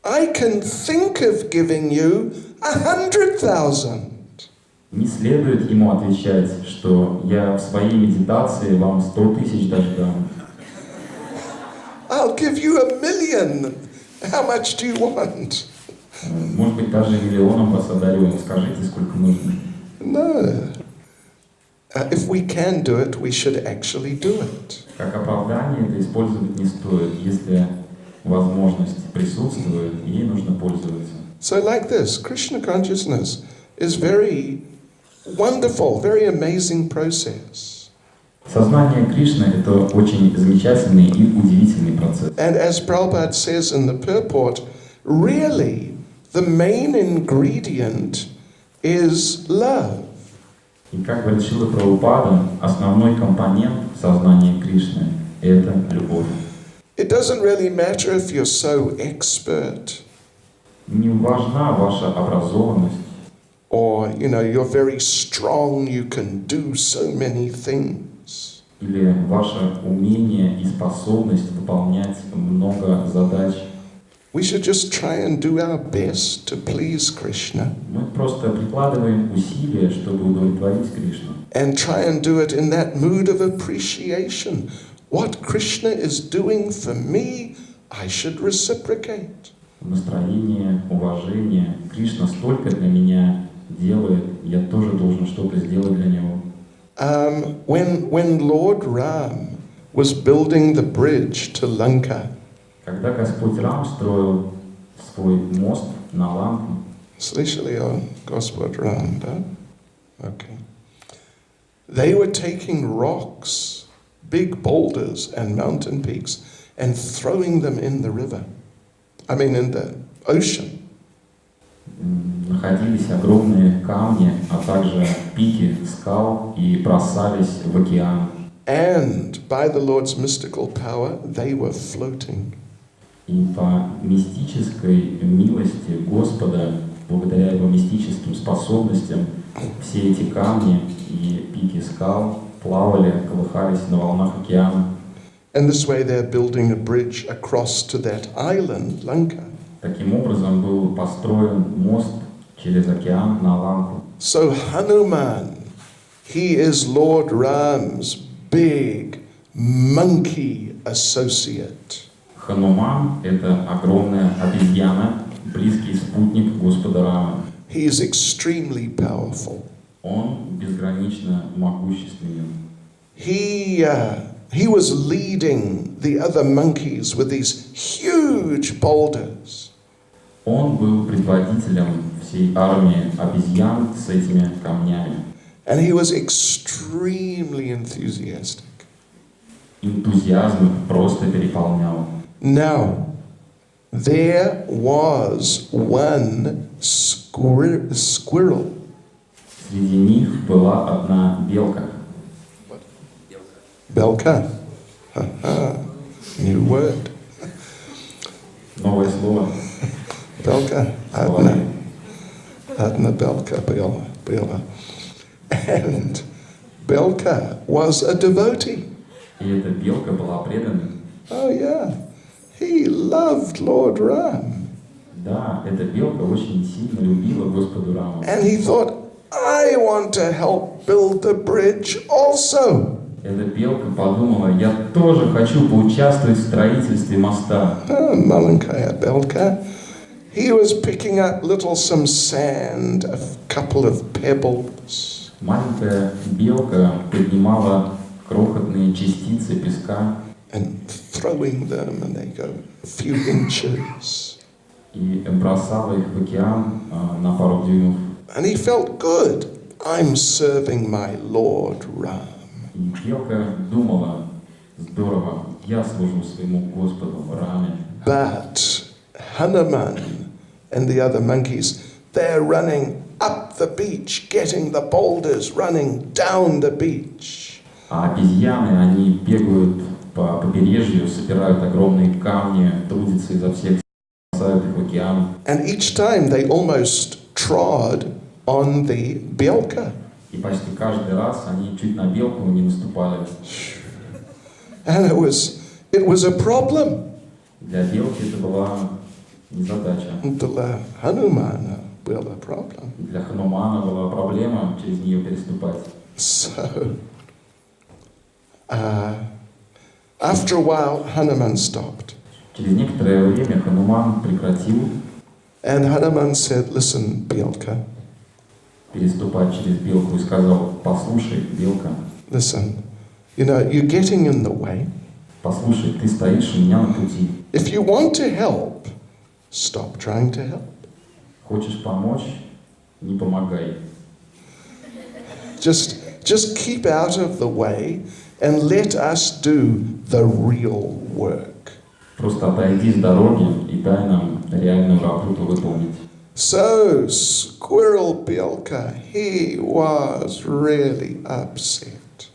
I can think of giving you 100,000. Не следует ему отвечать, что я в своей медитации вам 100 тысяч даже дам. I'll give you 1,000,000. How much do you want? Может быть, даже миллионом вас одарю. Скажите, сколько нужно. No. If we can do it, we should actually do it. Как оправдание это использовать не стоит. Если возможность присутствует, ей нужно пользоваться. So like this, Krishna consciousness is very wonderful, very amazing process. Сознание Кришны — это очень замечательный и удивительный процесс. And as Prabhupada says in the purport, really, the main ingredient is love. И как говорит Шрила Прабхупада, основной компонент сознания Кришны — это любовь. It doesn't really matter if you're so expert. Не важна ваша образованность. Or, you know, you're very strong, you can do so many things. Или ваше умение и способность выполнять много задач. We should just try and do our best to please Krishna. Мы просто прикладываем усилия, чтобы удовлетворить Кришну. And try and do it in that mood of appreciation. What Krishna is doing for me, I should reciprocate. Настроение, уважение. Кришна столько для меня делает, я тоже должен что-то сделать для него. When Lord Ram was building the bridge to Lanka, Когда Господь Рам строил свой мост на Ланку, слышали о Господь Рам, да? Okay. They were taking rocks, big boulders and mountain peaks, and throwing them in the river. I mean, in the ocean. находились огромные камни, а также пики скал и бросались в океан. And by the Lord's mystical power, they were floating. И по мистической милости Господа, благодаря его мистическим способностям, все эти камни и пики скал плавали, колыхались на волнах океана. And this way they're building a bridge across to that island, Lanka. Таким образом был построен мост через океан на Ланку. So Hanuman, he is Lord Ram's big monkey associate. Хануман — это огромная обезьяна, близкий спутник Господа Рамы. He is extremely powerful. Он безгранично могущественен. He was leading the other monkeys with these huge boulders. Он был предводителем всей армии обезьян с этими камнями. And he was extremely enthusiastic. Энтузиазм их просто переполнял. Now, there was one squirrel. Среди них была одна белка. Belka. New word. Новое слово. Belka. Adna Belka. Bela. And Belka was a devotee. И эта белка была преданной. Oh yeah. He loved Lord Ram. Да, эта белка очень сильно любила Господу Раму. And he thought, I want to help build the bridge also. Эта белка подумала, я тоже хочу поучаствовать в строительстве моста. Malankaya Belka. He was picking up some sand, a couple of pebbles. Маленькая белка поднимала крохотные частицы песка And throwing them, and they go a few inches. и бросала их в океан на пару дюймов. And he felt good. I'm serving my Lord Ram. И белка думала, здорово, я служу своему Господу Раме. But Hanuman and the other monkeys, they're running up the beach, getting the boulders, running down the beach. А обезьяны, они бегают по побережью, собирают огромные камни, трудятся изо всех сил, бросают их в океан. And each time they almost trod on the belka. И почти каждый раз они чуть на белку не наступали. And it was a problem. Для белки это была незадача. Для Hanumana was a problem. Для Ханумана была проблема через нее переступать. So, after a while, Hanuman stopped. Через некоторое время Хануман прекратил And Hanuman said, listen, Belka, переступать через белку и сказал, послушай, белка, listen, you're getting in the way. послушай, ты стоишь у меня на пути. If you want to help, stop trying to help. Хочешь помочь? Не помогай. Just keep out of the way and let us do the real work. Просто отойди с дороги и дай нам реальную работу выполнить. So, Squirrel Belka, he was really upset.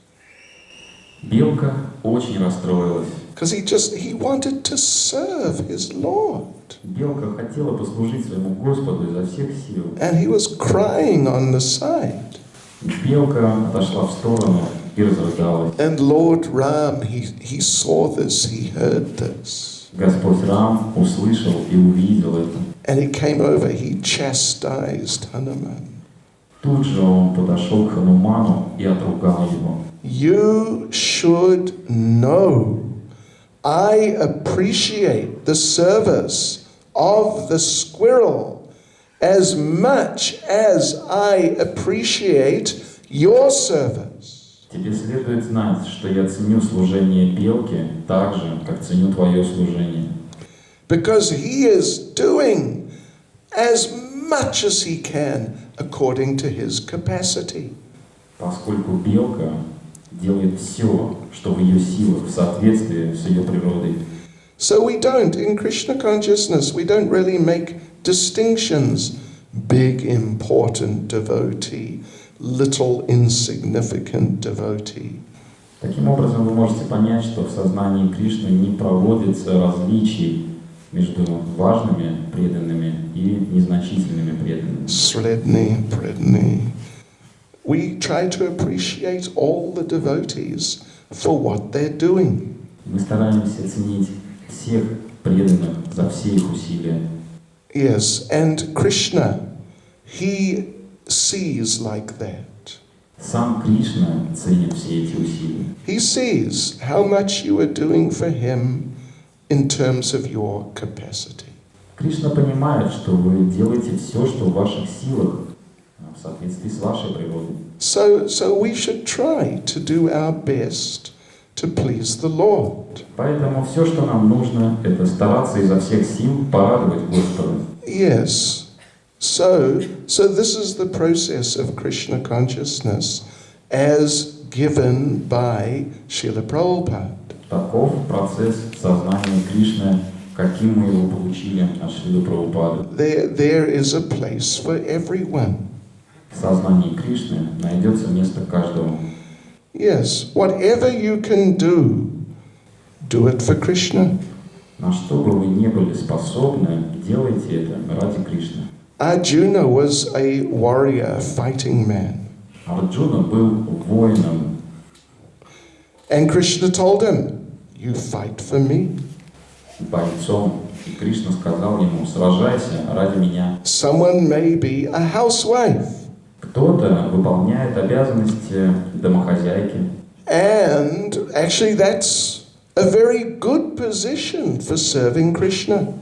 Белка очень расстроилась. Because he wanted to serve his Lord. Белка хотела послужить своему Господу изо всех сил. And he was crying on the side. Белка отошла в сторону и разрыдалась. And Lord Ram, he saw this, he heard this. Господь Рам услышал и увидел это. And he came over, he chastised Hanuman. Тут же он подошел к Хануману и отругал его. You should know, I appreciate the service of the squirrel as much as I appreciate your service. Тебе следует знать, что я ценю служение белки так же, как ценю твое служение. Because he is doing as much as he can according to his capacity. Поскольку белка делает все, что в ее силах, в соответствии с ее природой. So we don't, in Krishna consciousness, we don't really make distinctions. Big, important devotee, little, insignificant devotee. Таким образом, вы можете понять, что в сознании Кришны не проводится различий между важными преданными и незначительными преданными. Sredni, Predni. We try to appreciate all the devotees for what they're doing. Мы стараемся ценить всех преданных за все их усилия. Yes, and Krishna, he sees like that. Сам Кришна ценит все эти усилия. He sees how much you are doing for him in terms of your capacity. Кришна понимает, что вы делаете все, что в ваших силах, в соответствии с вашей природой. So we should try to do our best to please the Lord. Поэтому все, что нам нужно, это стараться изо всех сил порадовать Господа. Yes. So this is the process of Krishna consciousness as given by Srila Prabhupada. Таков процесс сознания Кришны, каким мы его получили от Шрилы Прабхупады. There is a place for everyone. В сознании Кришны найдется место каждому. Yes, whatever you can do it for Krishna. На что бы вы ни были способны, делайте это ради Кришны. Arjuna was a warrior, fighting man. Арджуна был воином. And Krishna told him, you fight for me. Бойцом. И Кришна сказал ему, сражайся ради меня. Someone may be a housewife. Кто-то выполняет обязанности домохозяйки. And actually that's a very good position for serving Krishna.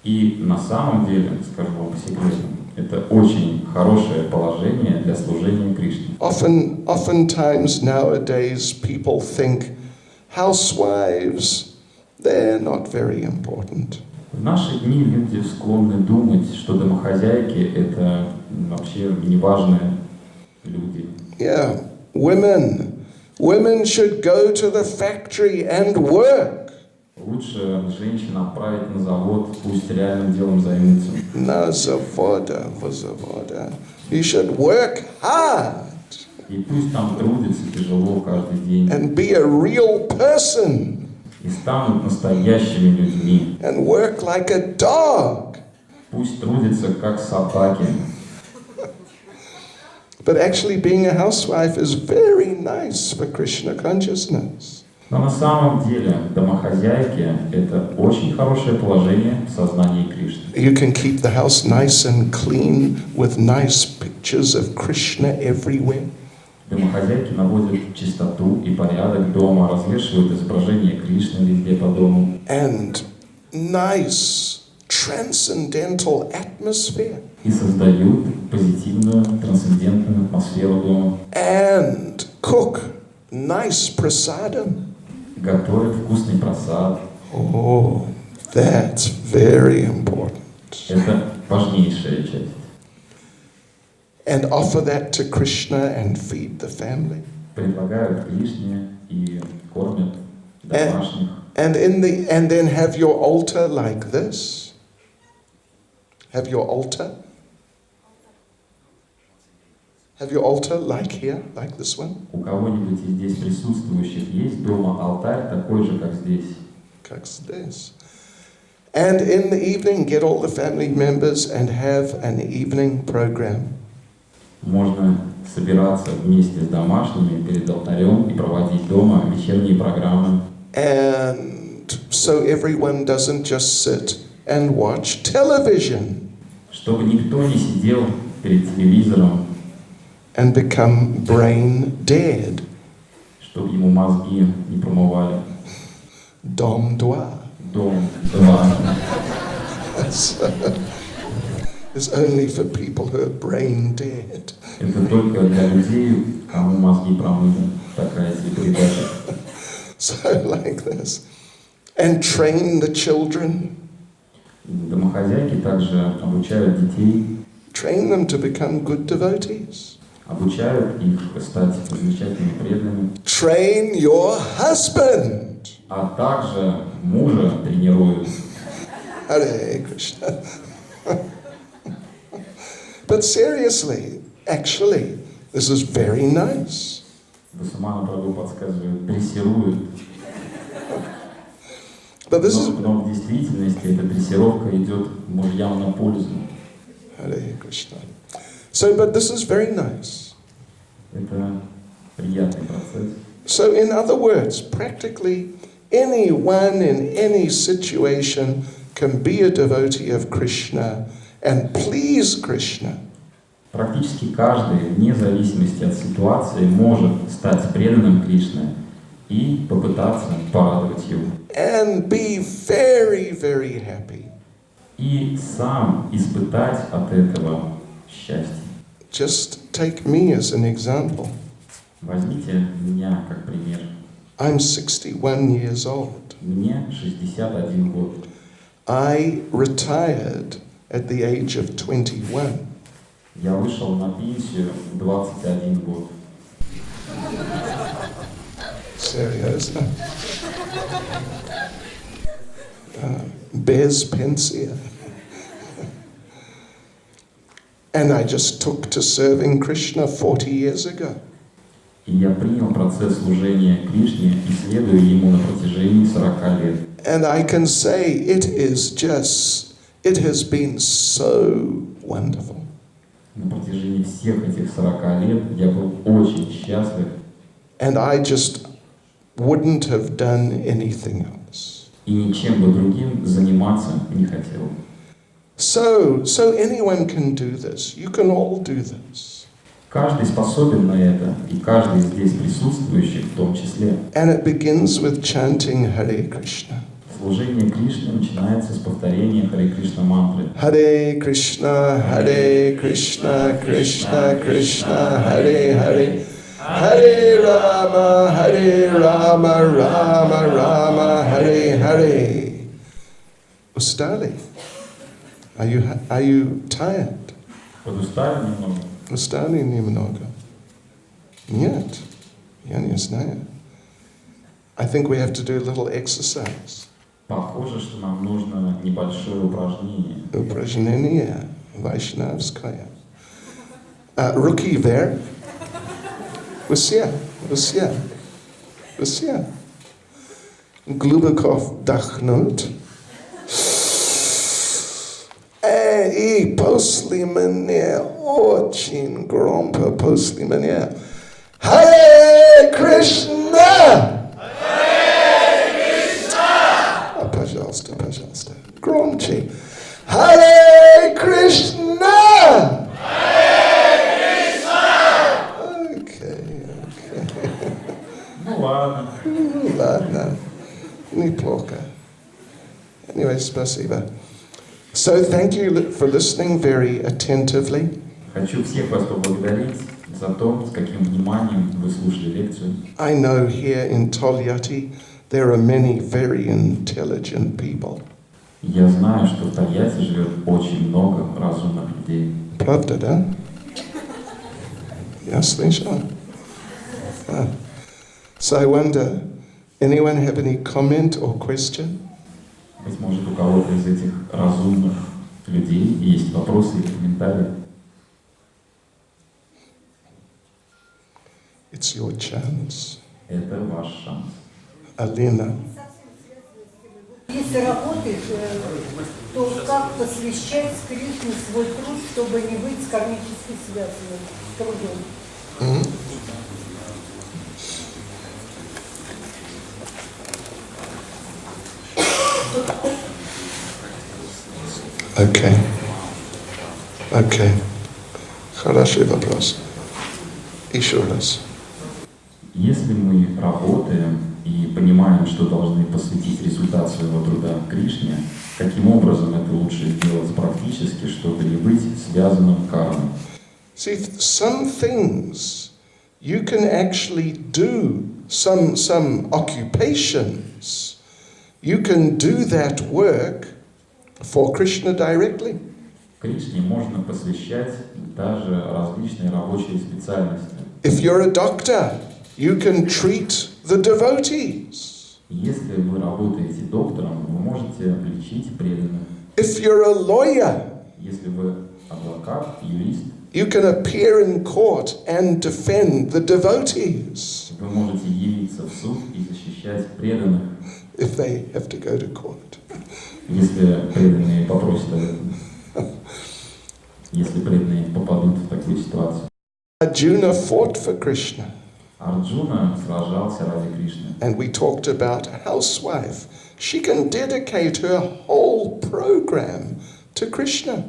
И на самом деле, скажу вам по секрету, это очень хорошее положение для служения Кришне. Oftentimes nowadays people think housewives, they're not very important. В наши дни люди склонны думать, что домохозяйки это вообще неважные люди. Yeah, women should go to the factory and work. Лучше женщин отправить на завод, пусть реальным делом займутся. На завода. You should work hard. И пусть там трудятся тяжело каждый день. And be a real person. И станут настоящими людьми. And work like a dog. Пусть трудятся как собаки. But actually being a housewife is very nice for Krishna consciousness. Но на самом деле домохозяйки это очень хорошее положение в сознании Кришны. You can keep the house nice and clean with nice pictures of Krishna everywhere. Домохозяйки наводят чистоту и порядок дома, развешивают изображение Кришны везде по дому. And nice transcendental atmosphere. И создают позитивную, трансцендентную атмосферу дома. And cook nice prasadam. Готовят вкусный прасад. Oh, that's very important. Это важнейшая часть. And offer that to Krishna and feed the family. Предлагают Кришне и кормят домашних. And then have your altar like this. Have your altar. Have your altar like here, like this one? У кого-нибудь из здесь присутствующих есть дома алтарь такой же, как здесь? Как здесь. And in the evening, get all the family members and have an evening program. Можно собираться вместе с домашними перед алтарем и проводить дома вечерние программы. And so everyone doesn't just sit and watch television. Чтобы никто не сидел перед телевизором. And become brain dead. Чтобы ему мозги не промывали. Dom dwa. Дом два. It's only for people who are brain dead. Это только для людей, кому мозги промыты. Такая себе передача. So like this. And train the children. Домохозяйки также обучают детей. Train them to become good devotees. Обучают их стать замечательными преданными. Train your husband. А также мужа тренируют. Hare Krishna. But seriously, actually, this is very nice. Басамана Прабху подсказывает, дрессируют. But this is... Но в действительности эта дрессировка идет мужьям на пользу. Hare Krishna. So, but this is very nice. Это приятный процесс. So, in other words, practically anyone in any situation can be a devotee of Krishna and please Krishna. Практически каждый, вне зависимости от ситуации, может стать преданным Кришне и попытаться порадовать его. And be very, very happy. И сам испытать от этого счастье. Just take me as an example. Возьмите меня как пример. I'm 61 years old. Мне 61 год. I retired at the age of 21. Я вышел на пенсию в 21 год. Seriously? Bez pensia. And I just took to serving Krishna 40 years ago. И я принял процесс служения Кришне и следую ему на протяжении 40 лет. And I can say it has been so wonderful. На протяжении всех этих 40 лет я был очень счастлив. And I just wouldn't have done anything else. И ничем бы другим заниматься не хотел. So anyone can do this. You can all do this. Каждый способен на это, и каждый здесь присутствующий в том числе. And it begins with chanting Hare Krishna. Служение Кришне начинается с повторения Харе Кришна мантры. Hare Krishna, Krishna Krishna, Hare Hare. Hare Rama, Rama Rama, Hare Hare. Устали? Are you tired? Подустали немного? Устали немного? Нет, я не знаю. I think we have to do a little exercise. Похоже, что нам нужно небольшое упражнение. Упражнение вайшнавское. Руки вверх. Все. Глубоко вдохнуть. И после меня, очень громко после меня. Харе Кришна! Харе Кришна! Пожалуйста. Громче. Харе Кришна! Ладно. Неплохо. Anyway, спасибо. So thank you for listening very attentively. Хочу всех вас поблагодарить за то, с каким вниманием вы слушали лекцию. I know here in Tolyatti there are many very intelligent people. Я знаю, что в Тольятти живет очень много разумных людей. Правда, да? Я слышал. So I wonder, anyone have any comment or question? Быть может, у кого-то из этих разумных людей есть вопросы или комментарии? It's your chance. Это ваш шанс. Alina. Если работаешь, то как посвящать Кришне свой труд, чтобы не быть кармически связанным с трудом? Окей. Хороший вопрос. Еще раз. Если мы работаем и понимаем, что должны посвятить результат своего труда Кришне, каким образом это лучше сделать практически, чтобы не быть связанным кармой? See, some things you can actually do, some occupations, you can do that work for Krishna directly. Кришне можно посвящать даже различные рабочие специальности. If you're a doctor, you can treat the devotees. Если вы работаете доктором, вы можете лечить преданных. If you're a lawyer, Если вы адвокат, юрист, you can appear in court and defend the devotees вы можете явиться в суд и защищать преданных, if they have to go to court. если преданные попросят об этом. Если преданные попадут в такую ситуацию. Arjuna fought for Krishna. Арджуна сражался ради Кришны. And we talked about a housewife. She can dedicate her whole program to Krishna.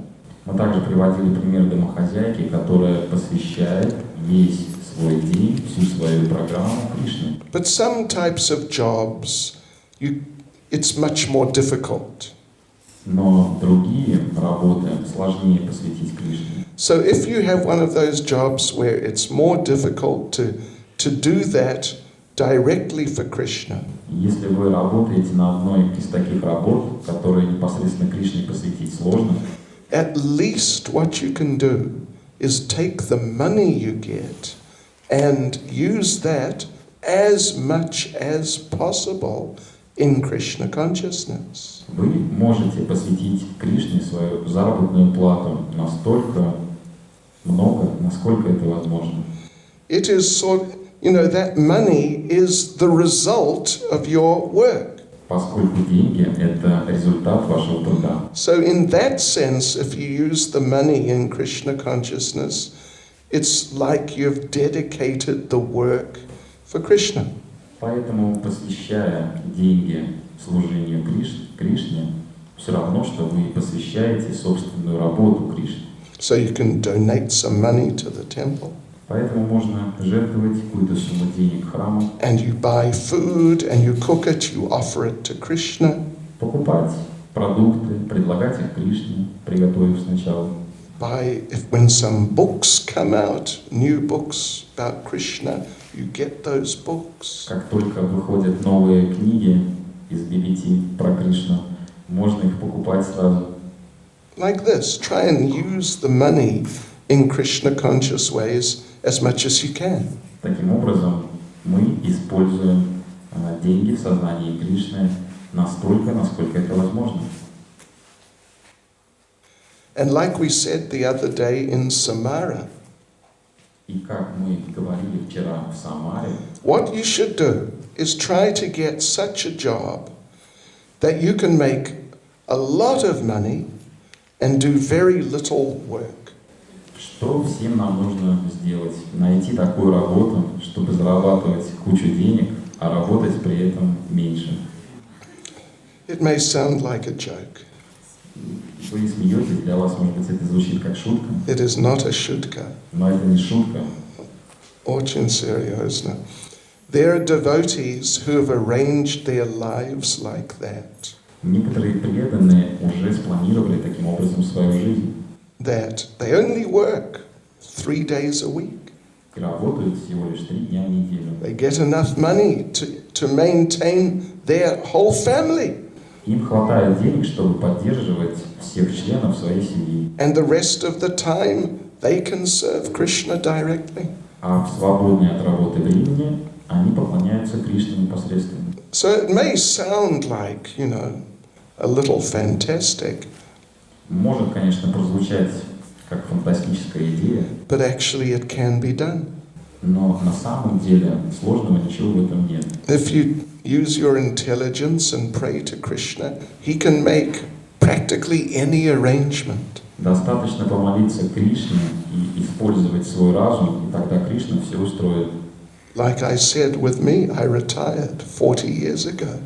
Мы также приводили пример домохозяйки, которая посвящает весь свой день, всю свою программу Кришне. But some types of jobs, it's much more difficult. Но другие работы сложнее посвятить Кришне. So if you have one of those jobs where it's more difficult to do that directly for Krishna, Если вы работаете на одной из таких работ, которые непосредственно Кришне посвятить сложно, at least what you can do is take the money you get and use that as much as possible in Krishna consciousness. вы можете посвятить Кришне свою заработную плату настолько много, насколько это возможно. It is that money is the result of your work. Поскольку деньги – это результат вашего труда. So in that sense, if you use the money in Krishna consciousness, it's like you've dedicated the work for Krishna. Поэтому, посвящая деньги служению Кришне, все равно, что вы посвящаете собственную работу Кришне. So you can donate some money to the temple. Поэтому можно жертвовать какую-то сумму денег храму, And you buy food and you cook it, you offer it to Krishna. покупать продукты, предлагать их Кришне, приготовив сначала. When some books come out, new books about Krishna, you get those books. Как только выходят новые книги из библиотеки про Кришну, можно их покупать сразу. Like this, try and use the money in Krishna conscious ways as much as you can. Таким образом, мы используем деньги в сознании Кришны настолько, насколько это возможно. And like we said the other day in Samara, И как мы говорили вчера в Самаре, what you should do is try to get such a job that you can make a lot of money and do very little work. что всем нам нужно сделать? Найти такую работу, чтобы зарабатывать кучу денег, а работать при этом меньше. It may sound like a joke. Вы смеетесь, для вас, может быть, это звучит как шутка, It is not a shutka. но это не шутка. Очень серьезно. There are devotees who have arranged their lives like that. Некоторые преданные уже спланировали таким образом свою жизнь. That they only work 3 days a week. И работают всего лишь 3 дня в неделю. They get enough money to maintain their whole family. Им хватает денег, чтобы поддерживать всех членов своей семьи. And the rest of the time they can serve Krishna directly. А в свободное от работы времени они поклоняются Кришне непосредственно. So it may sound like, a little fantastic, Может, конечно, прозвучать как фантастическая идея, but actually it can be done. но на самом деле сложного ничего в этом нет. If you use your intelligence and pray to Krishna, he can make practically any arrangement. Достаточно помолиться Кришне и использовать свой разум, и тогда Кришна все устроит. Like I said with me, I retired 40 years ago.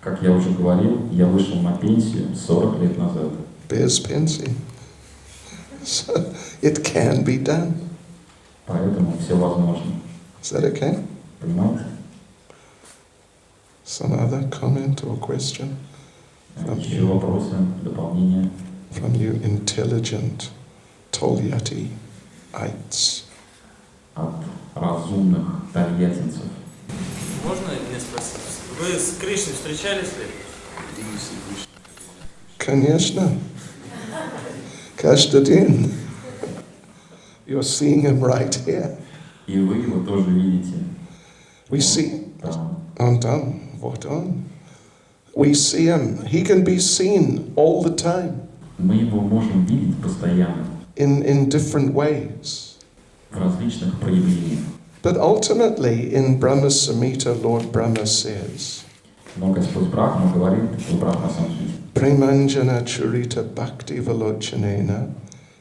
Как я уже говорил, я вышел на пенсию 40 лет назад. Без пенсии. So it can be done. Поэтому все возможно. Is that okay? Понимаете? Some other comment or question Еще вопросы, дополнения? from you intelligent Tolyati-ites? От разумных тольяттинцев. Можно мне спросить? Вы с Кришной встречались ли? Конечно. Каждый день. You're seeing him right here. И вы его тоже видите. We see. Там. Вот он. We see him. He can be seen all the time. Мы его можем видеть постоянно, In different ways. в различных проявлениях. But ultimately, in Brahma Samhita, Lord Brahma says, Но Господь Брахма говорит в Брахма Самхите: Premanjana Churita Bhakti Velochanena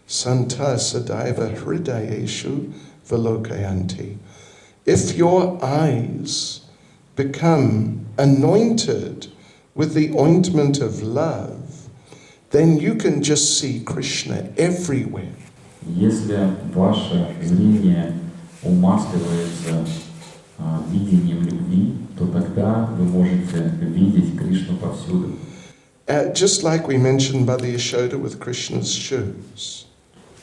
Santa Sadaiva Hridayeshu Velokayanti. If your eyes become anointed with the ointment of love, then you can just see Krishna everywhere. Если ваше зрение умасливается видением любви, то тогда вы можете видеть Кришну повсюду. Just like we mentioned Mother Yashoda with Krishna's shoes.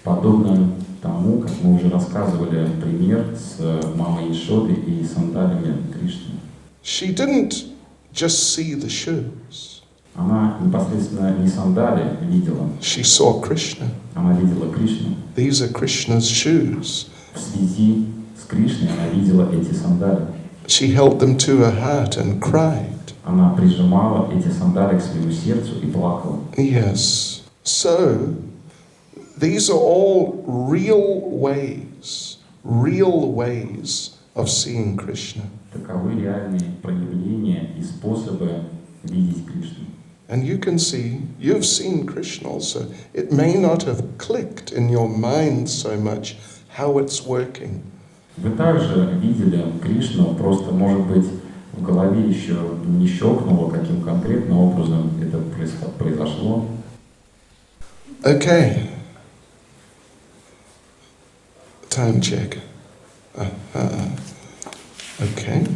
Подобно тому, как мы уже рассказывали пример с мамой Ишодой и сандалиями Кришны. She didn't just see the shoes. Она непосредственно не сандали видела. She saw Krishna. Она видела Кришну. These are Krishna's shoes. В связи с Кришной она видела эти сандали. She held them to her heart and cried. Она прижимала эти сандали к своему сердцу и плакала. Yes. So, these are all real ways of seeing Krishna. Таковы реальные проявления и способы видеть Кришну. And you can see, you've seen Krishna also. It may not have clicked in your mind so much how it's working. Вы также видели Кришну, просто, может быть, в голове еще не щелкнуло, каким конкретным образом это произошло. Okay. Time check. Okay.